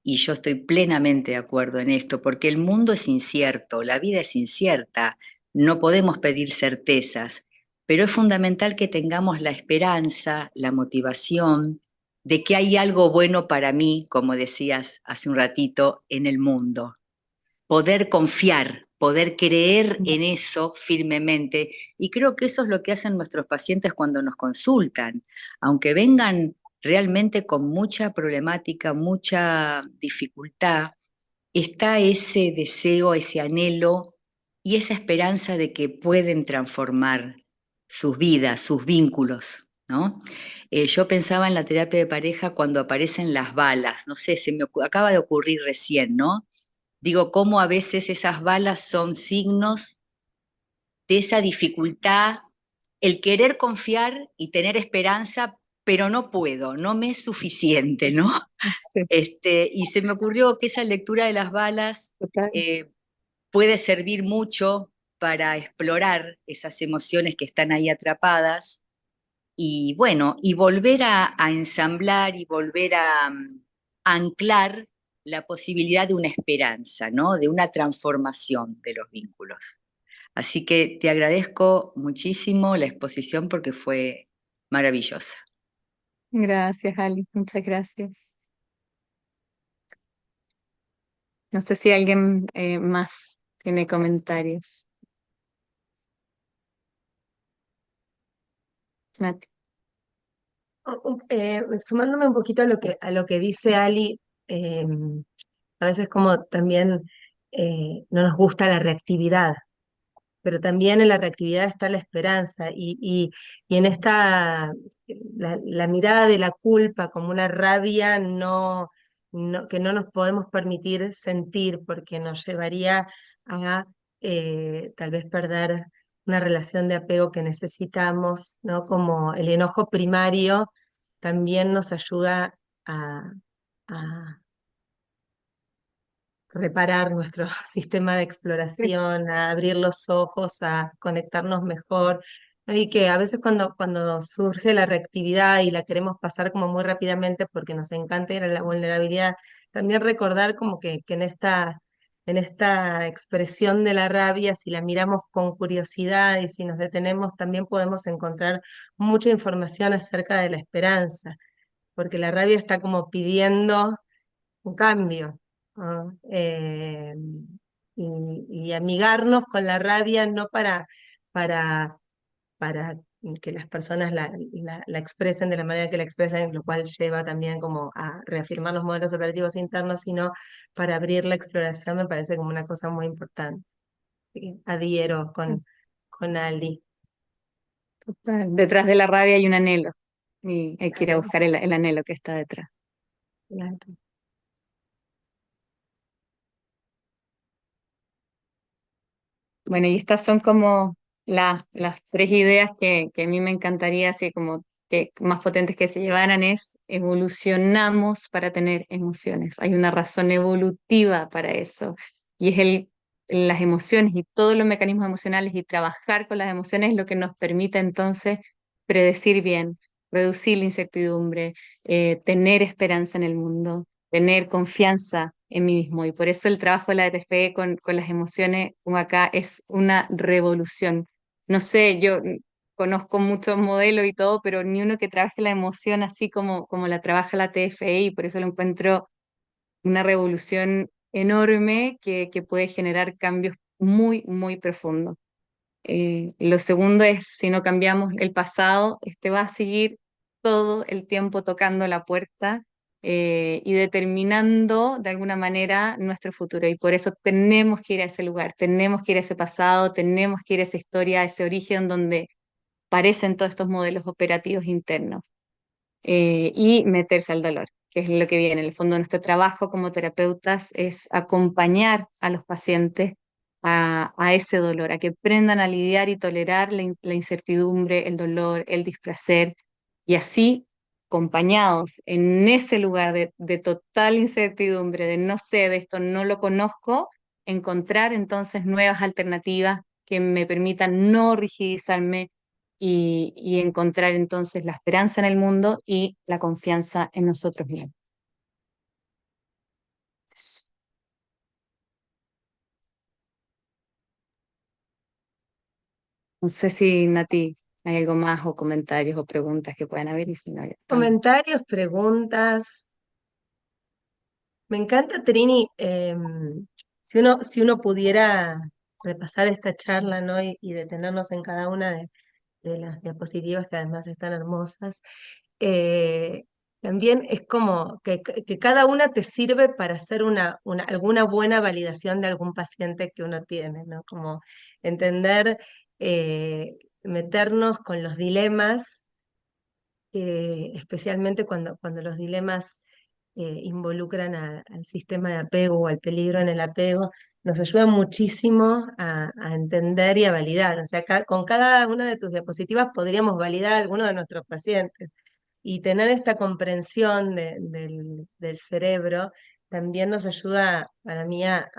y yo estoy plenamente de acuerdo en esto, porque el mundo es incierto, la vida es incierta, no podemos pedir certezas, pero es fundamental que tengamos la esperanza, la motivación de que hay algo bueno para mí, como decías hace un ratito, en el mundo. Poder confiar, poder creer en eso firmemente. Y creo que eso es lo que hacen nuestros pacientes cuando nos consultan. Aunque vengan realmente con mucha problemática, mucha dificultad, está ese deseo, ese anhelo y esa esperanza de que pueden transformar sus vidas, sus vínculos, ¿no? Yo pensaba en la terapia de pareja cuando aparecen las balas, no sé, acaba de ocurrir recién, ¿no? Digo, cómo a veces esas balas son signos de esa dificultad, el querer confiar y tener esperanza, pero no puedo, no me es suficiente, ¿no? Sí, Y se me ocurrió que esa lectura de las balas total. puede servir mucho para explorar esas emociones que están ahí atrapadas y bueno, y volver a ensamblar y volver a anclar la posibilidad de una esperanza, ¿no? De una transformación de los vínculos. Así que te agradezco muchísimo la exposición porque fue maravillosa. Gracias, Ali, muchas gracias. No sé si alguien más tiene comentarios. Nati. Sumándome un poquito a lo que dice Ali, a veces como también no nos gusta la reactividad, pero también en la reactividad está la esperanza y en esta, la mirada de la culpa como una rabia que no nos podemos permitir sentir porque nos llevaría a tal vez perder una relación de apego que necesitamos, ¿no? Como el enojo primario también nos ayuda a reparar nuestro sistema de exploración, a abrir los ojos, a conectarnos mejor. ¿No? Y que a veces cuando surge la reactividad y la queremos pasar como muy rápidamente porque nos encanta ir a la vulnerabilidad, también recordar como que en esta expresión de la rabia, si la miramos con curiosidad y si nos detenemos, también podemos encontrar mucha información acerca de la esperanza, porque la rabia está como pidiendo un cambio, ¿no? Y amigarnos con la rabia no para que las personas la expresen de la manera que la expresan, lo cual lleva también como a reafirmar los modelos operativos internos, sino para abrir la exploración me parece como una cosa muy importante. Así que adhiero con Ali. Detrás de la rabia hay un anhelo y hay que ir a Claro, buscar el anhelo que está detrás. claro. Bueno, y estas son como las tres ideas que a mí me encantaría, así como que más potentes que se llevaran es evolucionamos para tener emociones. Hay una razón evolutiva para eso. Y es las emociones y todos los mecanismos emocionales y trabajar con las emociones es lo que nos permite entonces predecir bien, reducir la incertidumbre, tener esperanza en el mundo, tener confianza en mí mismo. Y por eso el trabajo de la TFE con las emociones, como acá, es una revolución. No sé, yo conozco muchos modelos y todo, pero ni uno que trabaje la emoción así como la trabaja la TFE, y por eso lo encuentro una revolución enorme que puede generar cambios muy, muy profundos. Lo segundo es, si no cambiamos el pasado, este va a seguir todo el tiempo tocando la puerta y determinando de alguna manera nuestro futuro. Y por eso tenemos que ir a ese lugar, tenemos que ir a ese pasado, tenemos que ir a esa historia, a ese origen donde parecen todos estos modelos operativos internos y meterse al dolor, que es lo que viene. En el fondo, nuestro trabajo como terapeutas es acompañar a los pacientes a ese dolor, a que aprendan a lidiar y tolerar la incertidumbre, el dolor, el displacer, y así, acompañados en ese lugar de total incertidumbre, de no sé, de esto no lo conozco, encontrar entonces nuevas alternativas que me permitan no rigidizarme y encontrar entonces la esperanza en el mundo y la confianza en nosotros mismos. No sé si, Nati, hay algo más o comentarios o preguntas que puedan haber, y si no, ya estamos. Comentarios, preguntas. Me encanta, Trini, si uno pudiera repasar esta charla, ¿no? Y detenernos en cada una de las diapositivas que además están hermosas. eh, También es como que cada una te sirve para hacer alguna buena validación de algún paciente que uno tiene, ¿no? Como entender, meternos con los dilemas, especialmente cuando los dilemas involucran al sistema de apego o al peligro en el apego, nos ayuda muchísimo a entender y a validar. O sea, con cada una de tus diapositivas podríamos validar a alguno de nuestros pacientes. Y tener esta comprensión del cerebro también nos ayuda para mí a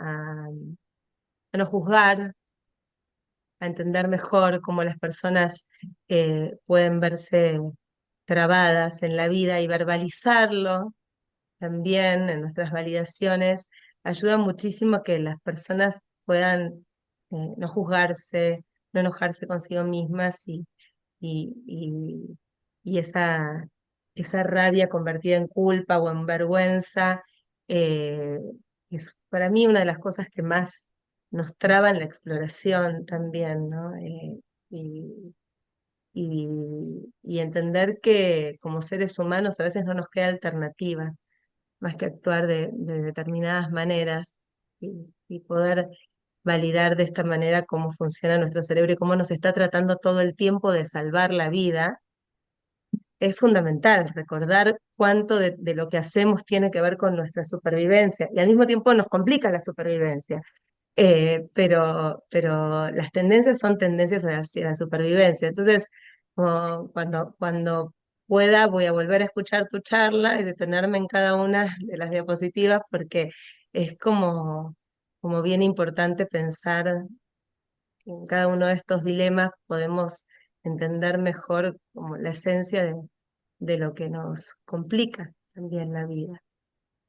no juzgar, a entender mejor cómo las personas pueden verse trabadas en la vida y verbalizarlo también en nuestras validaciones ayuda muchísimo a que las personas puedan no juzgarse, no enojarse consigo mismas y, y- y esa rabia convertida en culpa o en vergüenza eh, es para mí una de las cosas que más nos traba en la exploración también, ¿no? Y, y entender que como seres humanos a veces no nos queda alternativa más que actuar de determinadas maneras y poder validar de esta manera cómo funciona nuestro cerebro y cómo nos está tratando todo el tiempo de salvar la vida, es fundamental recordar cuánto de lo que hacemos tiene que ver con nuestra supervivencia y al mismo tiempo nos complica la supervivencia. Pero las tendencias son tendencias hacia la supervivencia. Entonces, cuando pueda, voy a volver a escuchar tu charla y detenerme en cada una de las diapositivas porque es como bien importante pensar que en cada uno de estos dilemas podemos entender mejor como la esencia de lo que nos complica también la vida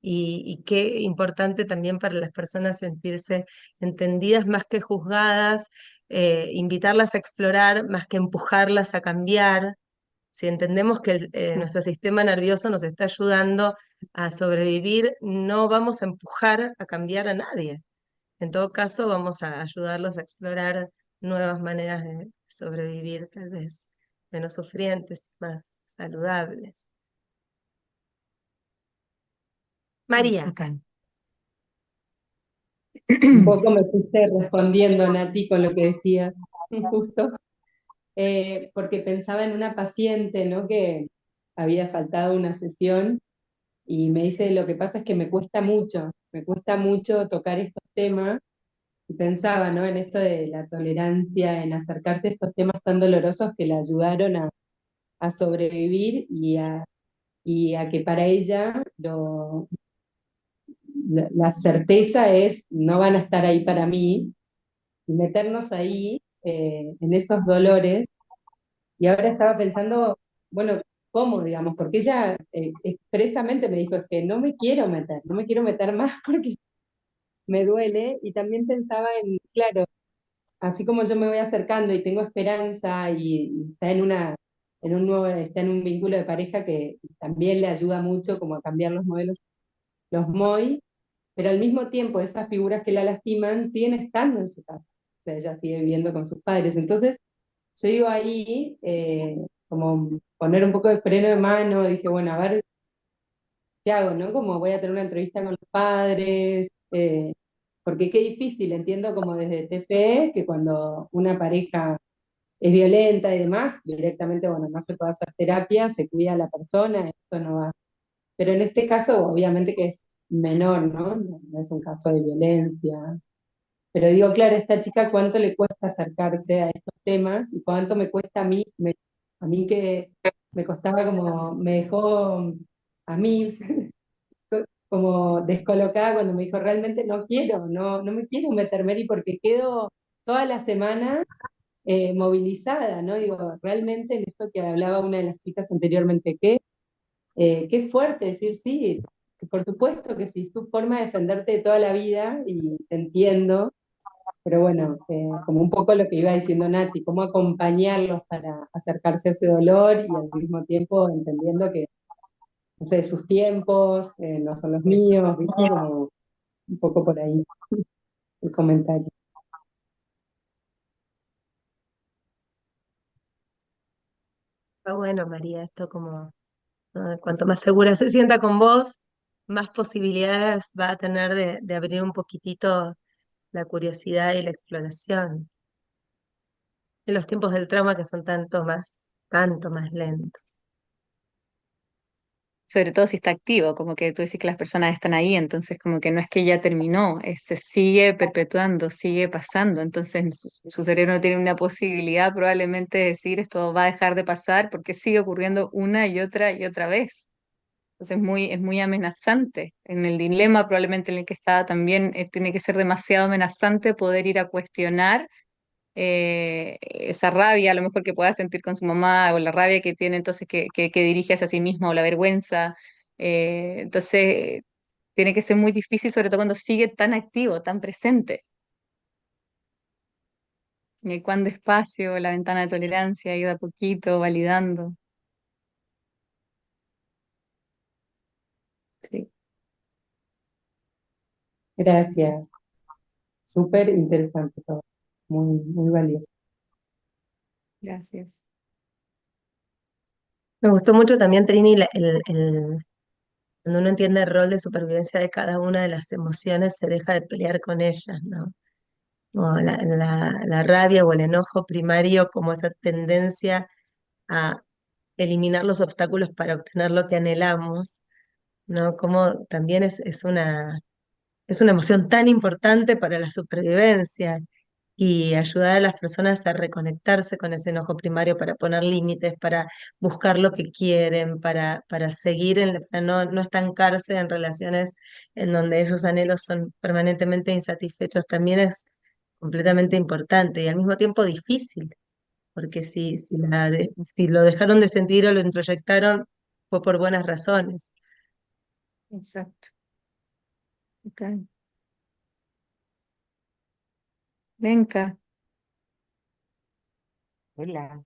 y qué importante también para las personas sentirse entendidas más que juzgadas, invitarlas a explorar más que empujarlas a cambiar. Si entendemos que nuestro sistema nervioso nos está ayudando a sobrevivir, no vamos a empujar a cambiar a nadie. En todo caso, vamos a ayudarlos a explorar nuevas maneras de sobrevivir, tal vez. menos sufrientes, más saludables. María, Bacán. Un poco me puse respondiendo, Nati, con lo que decías, justo, porque pensaba en una paciente, ¿no? Que había faltado una sesión y me dice, lo que pasa es que me cuesta mucho tocar estos temas, y pensaba, ¿no? En esto de la tolerancia, en acercarse a estos temas tan dolorosos que la ayudaron a sobrevivir y a que para ella la certeza es, no van a estar ahí para mí, y meternos ahí, en esos dolores. Y ahora estaba pensando, bueno, ¿cómo, digamos? Porque ella expresamente me dijo, es que no me quiero meter más porque me duele. Y también pensaba en, claro, así como yo me voy acercando y tengo esperanza y está está en un vínculo de pareja que también le ayuda mucho como a cambiar los modelos, los MOI, pero al mismo tiempo esas figuras que la lastiman siguen estando en su casa. O sea, ella sigue viviendo con sus padres. Entonces, yo digo ahí, como poner un poco de freno de mano, dije, bueno, a ver, ¿qué hago, no? Como voy a tener una entrevista con los padres, porque qué difícil, entiendo como desde TFE, que cuando una pareja es violenta y demás, directamente, bueno, no se puede hacer terapia, se cuida a la persona, esto no va. Pero en este caso, obviamente que es menor, ¿no? No es un caso de violencia. Pero digo, claro, a esta chica cuánto le cuesta acercarse a estos temas y cuánto me cuesta a mí, a mí que me costaba como, me dejó a mí como descolocada cuando me dijo, realmente no quiero, no me quiero meterme y porque quedo toda la semana movilizada, ¿no? Digo, realmente en esto que hablaba una de las chicas anteriormente, qué fuerte decir sí, que por supuesto que sí, es tu forma de defenderte de toda la vida y te entiendo, pero bueno, como un poco lo que iba diciendo Nati, cómo acompañarlos para acercarse a ese dolor y al mismo tiempo entendiendo que, no sé, sus tiempos no son los míos, ¿viste? Como un poco por ahí el comentario. está bueno, María, esto como, ¿no? Cuanto más segura se sienta con vos, más posibilidades va a tener de abrir un poquitito la curiosidad y la exploración. En los tiempos del trauma que son tanto más lentos. Sobre todo si está activo, como que tú dices que las personas están ahí, entonces como que no es que ya terminó, se sigue perpetuando, sigue pasando, entonces su cerebro no tiene una posibilidad probablemente de decir esto va a dejar de pasar porque sigue ocurriendo una y otra vez. Entonces es muy amenazante. En el dilema probablemente en el que está también tiene que ser demasiado amenazante poder ir a cuestionar esa rabia a lo mejor que pueda sentir con su mamá o la rabia que tiene entonces que dirige hacia sí misma o la vergüenza. Entonces tiene que ser muy difícil, sobre todo cuando sigue tan activo, tan presente. Y cuán despacio, la ventana de tolerancia, ir de a poquito, validando. Sí, Gracias, súper interesante todo, muy valioso. gracias. Me gustó mucho también, Trini, cuando uno entiende el rol de supervivencia de cada una de las emociones, se deja de pelear con ellas, ¿no? Como la rabia o el enojo primario como esa tendencia a eliminar los obstáculos para obtener lo que anhelamos, ¿no? Como también es una emoción tan importante para la supervivencia y ayudar a las personas a reconectarse con ese enojo primario para poner límites, para buscar lo que quieren, para seguir, para no estancarse en relaciones en donde esos anhelos son permanentemente insatisfechos, también es completamente importante y al mismo tiempo difícil, porque si lo dejaron de sentir o lo introyectaron, fue por buenas razones. Exacto. Ok. Lenka. Hola.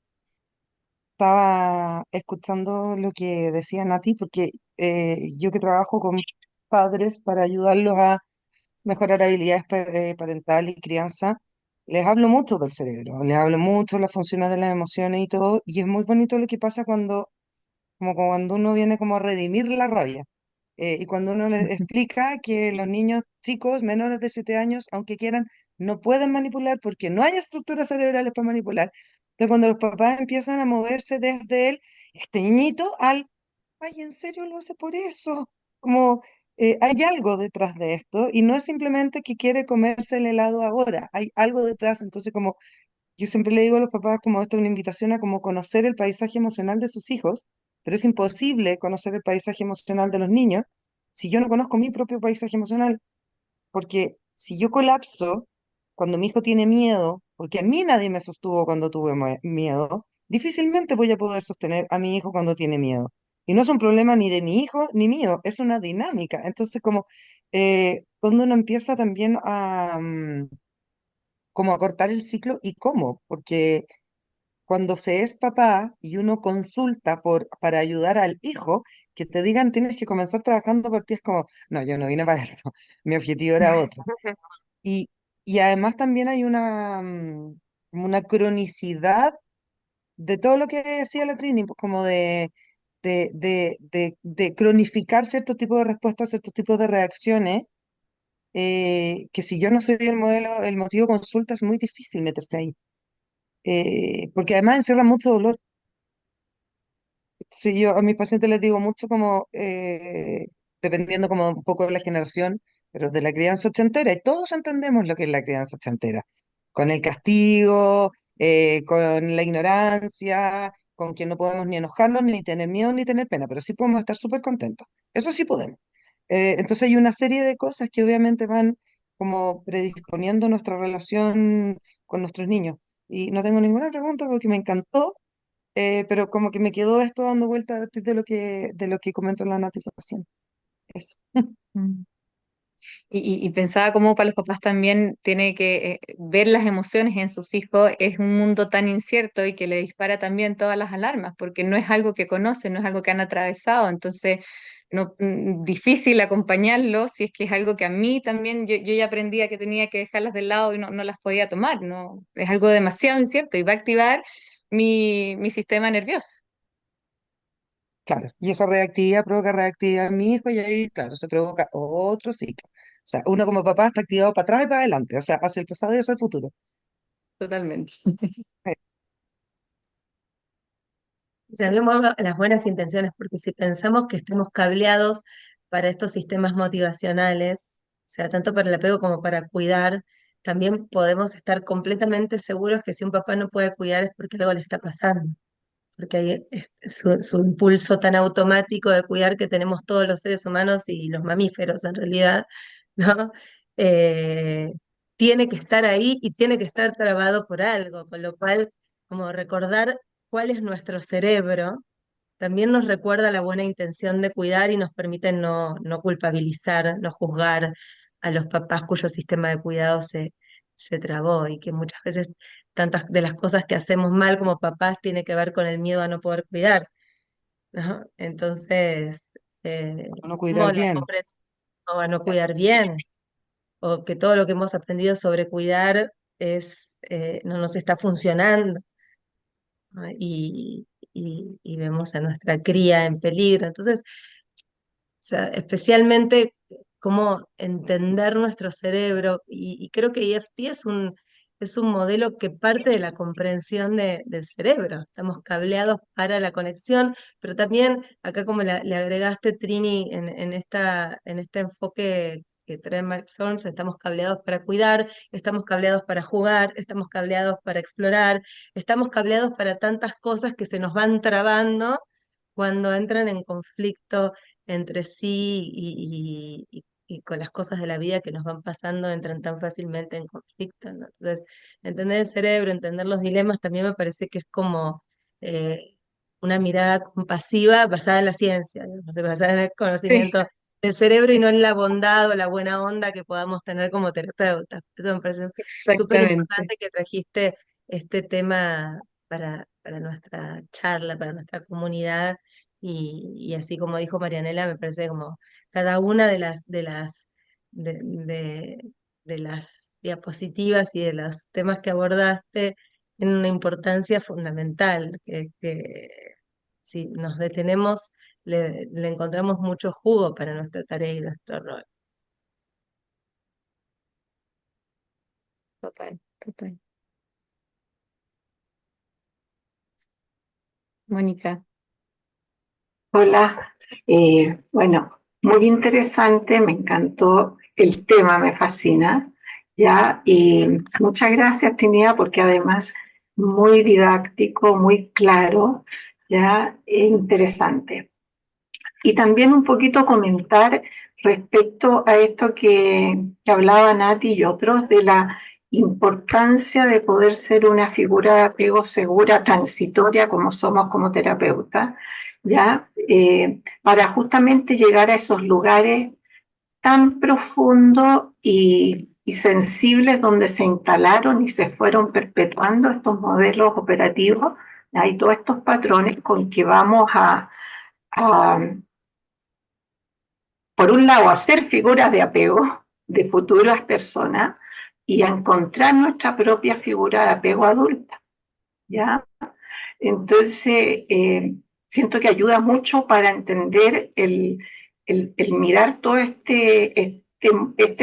Estaba escuchando lo que decía Nati porque yo que trabajo con padres para ayudarlos a mejorar habilidades parentales y crianza, les hablo mucho del cerebro, les hablo mucho de las funciones de las emociones y todo, y es muy bonito lo que pasa como cuando uno viene como a redimir la rabia. Y cuando uno les explica que los niños chicos menores de 7 años, aunque quieran, no pueden manipular porque no hay estructuras cerebrales para manipular. Entonces, cuando los papás empiezan a moverse desde él, este niñito, ay, ¿en serio lo hace por eso? Como hay algo detrás de esto y no es simplemente que quiere comerse el helado ahora, hay algo detrás. Entonces, como yo siempre le digo a los papás, como esta es una invitación a como conocer el paisaje emocional de sus hijos, pero es imposible conocer el paisaje emocional de los niños si yo no conozco mi propio paisaje emocional, porque si yo colapso cuando mi hijo tiene miedo, porque a mí nadie me sostuvo cuando tuve miedo, difícilmente voy a poder sostener a mi hijo cuando tiene miedo. Y no es un problema ni de mi hijo ni mío, es una dinámica. Entonces, como cuando uno empieza también como a cortar el ciclo y cómo, porque cuando se es papá y uno consulta para ayudar al hijo, que te digan tienes que comenzar trabajando por ti, es como, no, yo no vine para eso, mi objetivo era otro. Y, y además también hay como una cronicidad de todo lo que decía la Trini, pues como de cronificar cierto tipo de respuestas, ciertos tipos de reacciones, que si yo no soy el modelo, el motivo de consulta es muy difícil meterse ahí, porque además encierra mucho dolor. Sí, yo a mis pacientes les digo mucho como, dependiendo como un poco de la generación, pero de la crianza ochentera, y todos entendemos lo que es la crianza ochentera, con el castigo, con la ignorancia, con que no podemos ni enojarnos, ni tener miedo, ni tener pena, pero sí podemos estar súper contentos. Eso sí podemos. Entonces hay una serie de cosas que obviamente van como predisponiendo nuestra relación con nuestros niños. Y no tengo ninguna pregunta porque me encantó, pero como que me quedó esto dando vuelta a partir de lo que comentó la Nati recién. Eso. Mm. Y pensaba cómo para los papás también tiene que ver las emociones en sus hijos es un mundo tan incierto y que le dispara también todas las alarmas, porque no es algo que conocen, no es algo que han atravesado, entonces no, difícil acompañarlos si es que es algo que a mí también, yo ya aprendía que tenía que dejarlas de lado y no las podía tomar, no, es algo demasiado incierto y va a activar mi sistema nervioso. Claro, y esa reactividad provoca reactividad en mi hijo y ahí, claro, se provoca otro ciclo. O sea, uno como papá está activado para atrás y para adelante, o sea, hacia el pasado y hacia el futuro. Totalmente. Tenemos las buenas intenciones, porque si pensamos que estamos cableados para estos sistemas motivacionales, o sea, tanto para el apego como para cuidar, también podemos estar completamente seguros que si un papá no puede cuidar es porque algo le está pasando, porque hay su impulso tan automático de cuidar que tenemos todos los seres humanos y los mamíferos en realidad, ¿no? Eh, tiene que estar ahí y tiene que estar trabado por algo, con lo cual, como recordar cuál es nuestro cerebro, también nos recuerda la buena intención de cuidar y nos permite no culpabilizar, no juzgar a los papás cuyo sistema de cuidado se trabó y que muchas veces tantas de las cosas que hacemos mal como papás tiene que ver con el miedo a no poder cuidar, ¿no? Entonces, Para no como cuidar la bien. comprensión o a no cuidar bien, o que todo lo que hemos aprendido sobre cuidar no nos está funcionando, ¿no? Y vemos a nuestra cría en peligro. Entonces, o sea, especialmente cómo entender nuestro cerebro, y creo que EFT es un modelo que parte de la comprensión del cerebro. Estamos cableados para la conexión, pero también acá como le agregaste, Trini, en este enfoque que trae Mark Solms, estamos cableados para cuidar, estamos cableados para jugar, estamos cableados para explorar, estamos cableados para tantas cosas que se nos van trabando cuando entran en conflicto entre sí y con las cosas de la vida que nos van pasando entran tan fácilmente en conflicto, ¿no? Entonces, entender el cerebro, entender los dilemas también me parece que es como una mirada compasiva basada en la ciencia, digamos, o sea, basada en el Sí, conocimiento del cerebro y no en la bondad o la buena onda que podamos tener como terapeutas. Eso me parece súper exactamente. importante que trajiste este tema para nuestra charla, para nuestra comunidad y así como dijo Marianela, me parece como cada una de las diapositivas y de los temas que abordaste tienen una importancia fundamental, que si nos detenemos le encontramos mucho jugo para nuestra tarea y nuestro rol. Total, total. Mónica. Hola, bueno, muy interesante, me encantó el tema, me fascina, ¿ya? Y muchas gracias, Trinidad, porque además muy didáctico, muy claro, ¿ya? E interesante. Y también un poquito comentar respecto a esto que hablaba Nati y otros de la importancia de poder ser una figura de apego segura, transitoria, como somos como terapeutas, ¿ya? Para justamente llegar a esos lugares tan profundos y sensibles donde se instalaron y se fueron perpetuando estos modelos operativos, ¿ya? Y todos estos patrones con que vamos a por un lado, a ser figuras de apego de futuras personas y a encontrar nuestra propia figura de apego adulta, ¿ya? Entonces, siento que ayuda mucho para entender el mirar todo este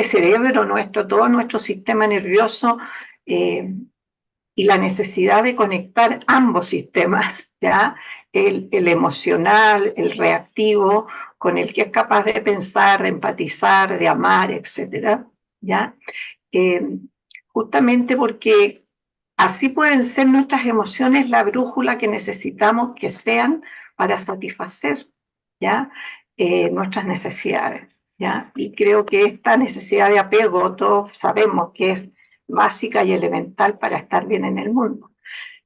cerebro nuestro, todo nuestro sistema nervioso, y la necesidad de conectar ambos sistemas, ¿ya? El emocional, el reactivo, con el que es capaz de pensar, de empatizar, de amar, etcétera, ¿ya? Justamente porque así pueden ser nuestras emociones la brújula que necesitamos que sean para satisfacer, ¿ya? Nuestras necesidades, ¿ya? Y creo que esta necesidad de apego, todos sabemos que es básica y elemental para estar bien en el mundo.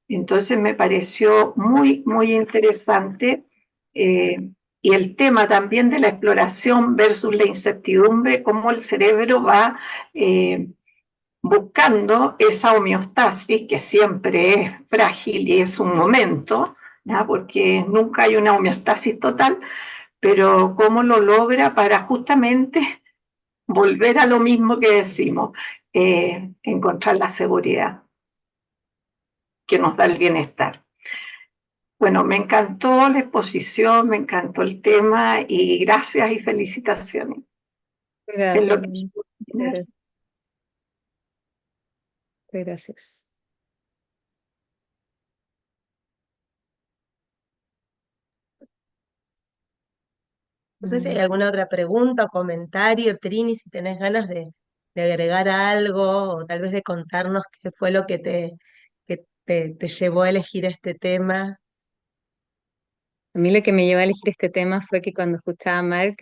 Entonces me pareció muy, muy interesante, y el tema también de la exploración versus la incertidumbre, cómo el cerebro va buscando esa homeostasis que siempre es frágil y es un momento, ¿ya? Porque nunca hay una homeostasis total, pero cómo lo logra para justamente volver a lo mismo que decimos, encontrar la seguridad que nos da el bienestar. Bueno, me encantó la exposición, me encantó el tema y gracias y felicitaciones. Es Gracias, lo que Mónica. quiero decir. Gracias. No sé si hay alguna otra pregunta o comentario, Trini, si tenés ganas de agregar algo o tal vez de contarnos qué fue lo que te llevó a elegir este tema. A mí lo que me llevó a elegir este tema fue que cuando escuchaba a Mark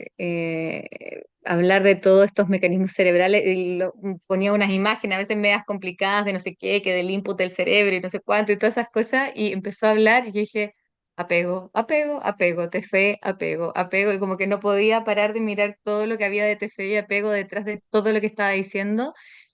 hablar de todos estos mecanismos cerebrales, y ponía unas imágenes, a veces medias complicadas de no sé qué, que del input del cerebro y no sé cuánto y todas esas cosas, y empezó a hablar y yo dije, apego, apego, apego, TFE, apego, apego, y como que no podía parar de mirar todo lo que había de TFE y apego detrás de todo lo que estaba diciendo.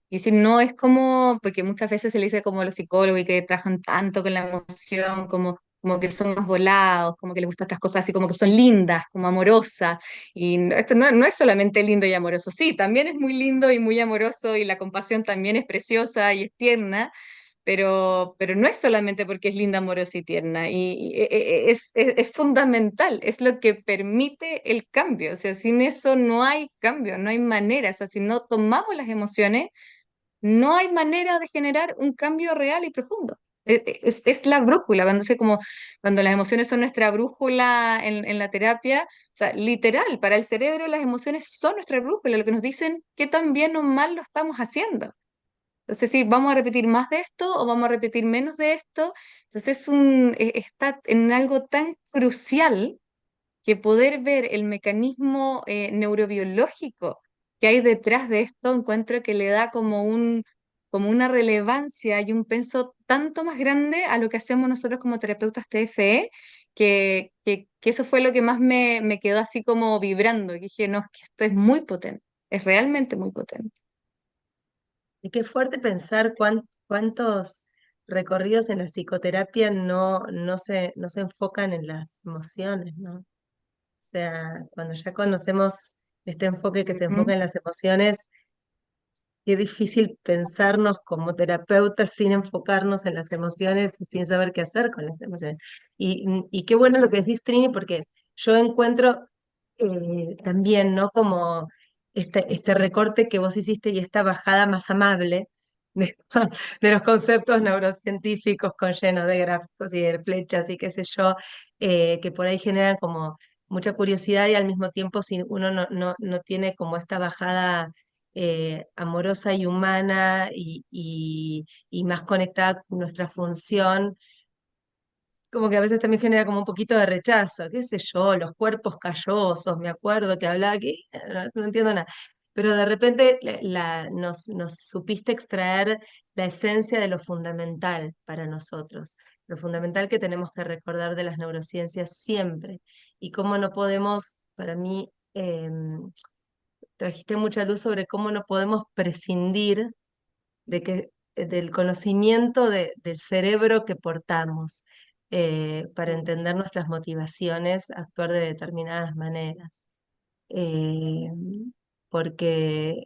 Y si no es como, porque muchas veces se le dice como a los psicólogos y que trabajan tanto con la emoción, como que son más volados, como que les gustan estas cosas así, como que son lindas, como amorosas. Y esto no es solamente lindo y amoroso, sí, también es muy lindo y muy amoroso y la compasión también es preciosa y es tierna, pero no es solamente porque es linda, amorosa y tierna. Es fundamental, es lo que permite el cambio. O sea, sin eso no hay cambio, no hay manera. O sea, si no tomamos las emociones, no hay manera de generar un cambio real y profundo. Es la brújula, cuando las emociones son nuestra brújula en la terapia, o sea, literal, para el cerebro las emociones son nuestra brújula, lo que nos dicen qué tan bien o mal lo estamos haciendo. Entonces, si vamos a repetir más de esto o vamos a repetir menos de esto, entonces está en algo tan crucial que poder ver el mecanismo neurobiológico que hay detrás de esto, encuentro que le da como una relevancia y un peso tanto más grande a lo que hacemos nosotros como terapeutas TFE, que eso fue lo que más me quedó así como vibrando. Y dije, no, es que esto es muy potente, es realmente muy potente. Y qué fuerte pensar cuántos recorridos en la psicoterapia no se enfocan en las emociones, ¿no? O sea, cuando ya conocemos este enfoque que se Ujú. enfoca en las emociones, qué difícil pensarnos como terapeutas sin enfocarnos en las emociones y sin saber qué hacer con las emociones. Y qué bueno lo que decís, Trini, porque yo encuentro también, ¿no? Como este recorte que vos hiciste y esta bajada más amable de, de los conceptos neurocientíficos con lleno de gráficos y de flechas y qué sé yo, que por ahí generan como mucha curiosidad y al mismo tiempo si uno no tiene como esta bajada amorosa y humana y más conectada con nuestra función, como que a veces también genera como un poquito de rechazo, qué sé yo, los cuerpos callosos, me acuerdo que hablaba que no entiendo nada, pero de repente nos supiste extraer la esencia de lo fundamental para nosotros, lo fundamental que tenemos que recordar de las neurociencias siempre, y cómo no podemos, para mí, trajiste mucha luz sobre cómo no podemos prescindir del conocimiento del cerebro que portamos para entender nuestras motivaciones, actuar de determinadas maneras. Eh, porque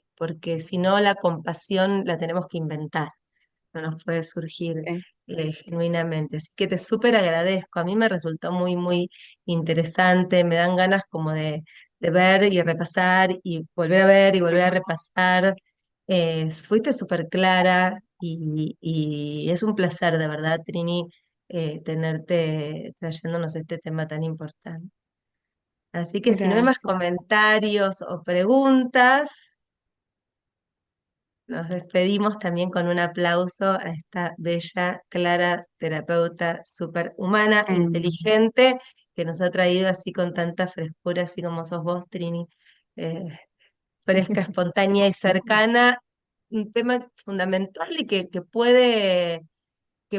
si no, la compasión la tenemos que inventar, no nos puede surgir genuinamente. Así que te súper agradezco. A mí me resultó muy, muy interesante. Me dan ganas como de ver y repasar y volver a ver y volver a repasar. Fuiste súper clara y es un placer, de verdad, Trini, tenerte trayéndonos este tema tan importante. Así que si no hay más Gracias. comentarios o preguntas, nos despedimos también con un aplauso a esta bella, clara terapeuta súper humana, inteligente, que nos ha traído así con tanta frescura, así como sos vos, Trini, eh, fresca, espontánea y cercana, un tema fundamental y que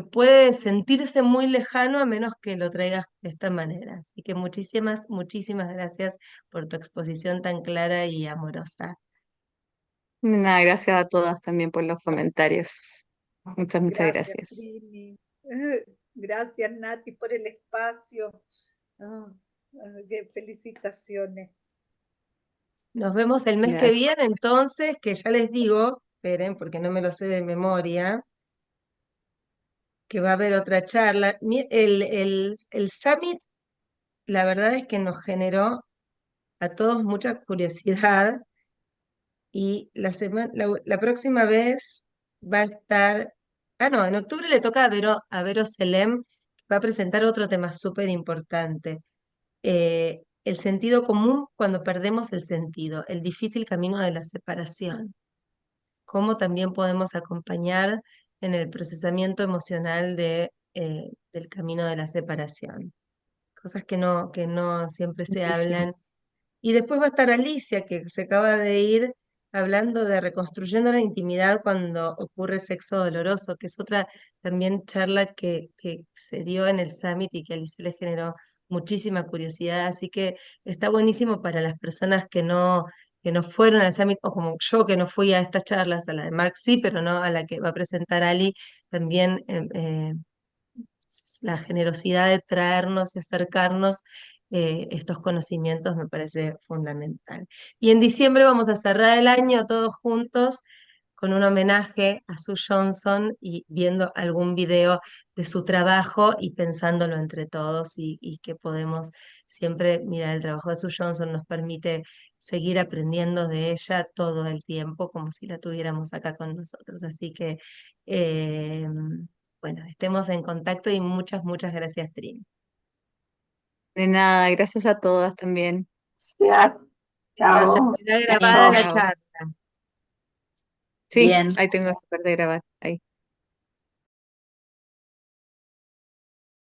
puede sentirse muy lejano a menos que lo traigas de esta manera. Así que muchísimas, muchísimas gracias por tu exposición tan clara y amorosa. Nada, gracias a todas también por los comentarios. Muchas, muchas Gracias, gracias. Trini. Gracias, Nati, por el espacio. Ah, felicitaciones. Nos vemos el mes que Gracias. viene, entonces, que ya les digo, esperen, porque no me lo sé de memoria, que va a haber otra charla. El Summit, la verdad es que nos generó a todos mucha curiosidad y la próxima vez va a estar, no, en octubre le toca a Vero Selem, que va a presentar otro tema súper importante. El sentido común cuando perdemos el sentido, el difícil camino de la separación. Cómo también podemos acompañar en el procesamiento emocional del camino de la separación. Cosas que no siempre se Buenísimo. hablan. Y después va a estar Alicia, que se acaba de ir hablando de reconstruyendo la intimidad cuando ocurre sexo doloroso, que es otra también charla que se dio en el Summit y que a Alicia le generó muchísima curiosidad. Así que está buenísimo para las personas que no fueron al Summit, o como yo que no fui a estas charlas, a la de Mark sí, pero no a la que va a presentar Ali, también la generosidad de traernos y acercarnos estos conocimientos me parece fundamental. Y en diciembre vamos a cerrar el año todos juntos con un homenaje a Sue Johnson y viendo algún video de su trabajo y pensándolo entre todos y que podemos siempre mirar el trabajo de Sue Johnson nos permite seguir aprendiendo de ella todo el tiempo como si la tuviéramos acá con nosotros. Así que eh, bueno, estemos en contacto y muchas, muchas gracias, Trini. De nada, gracias a todas también. Ya, Se chao. queda Chao, grabada la chao. charla. Sí, Bien. ahí tengo que de grabar. Ahí.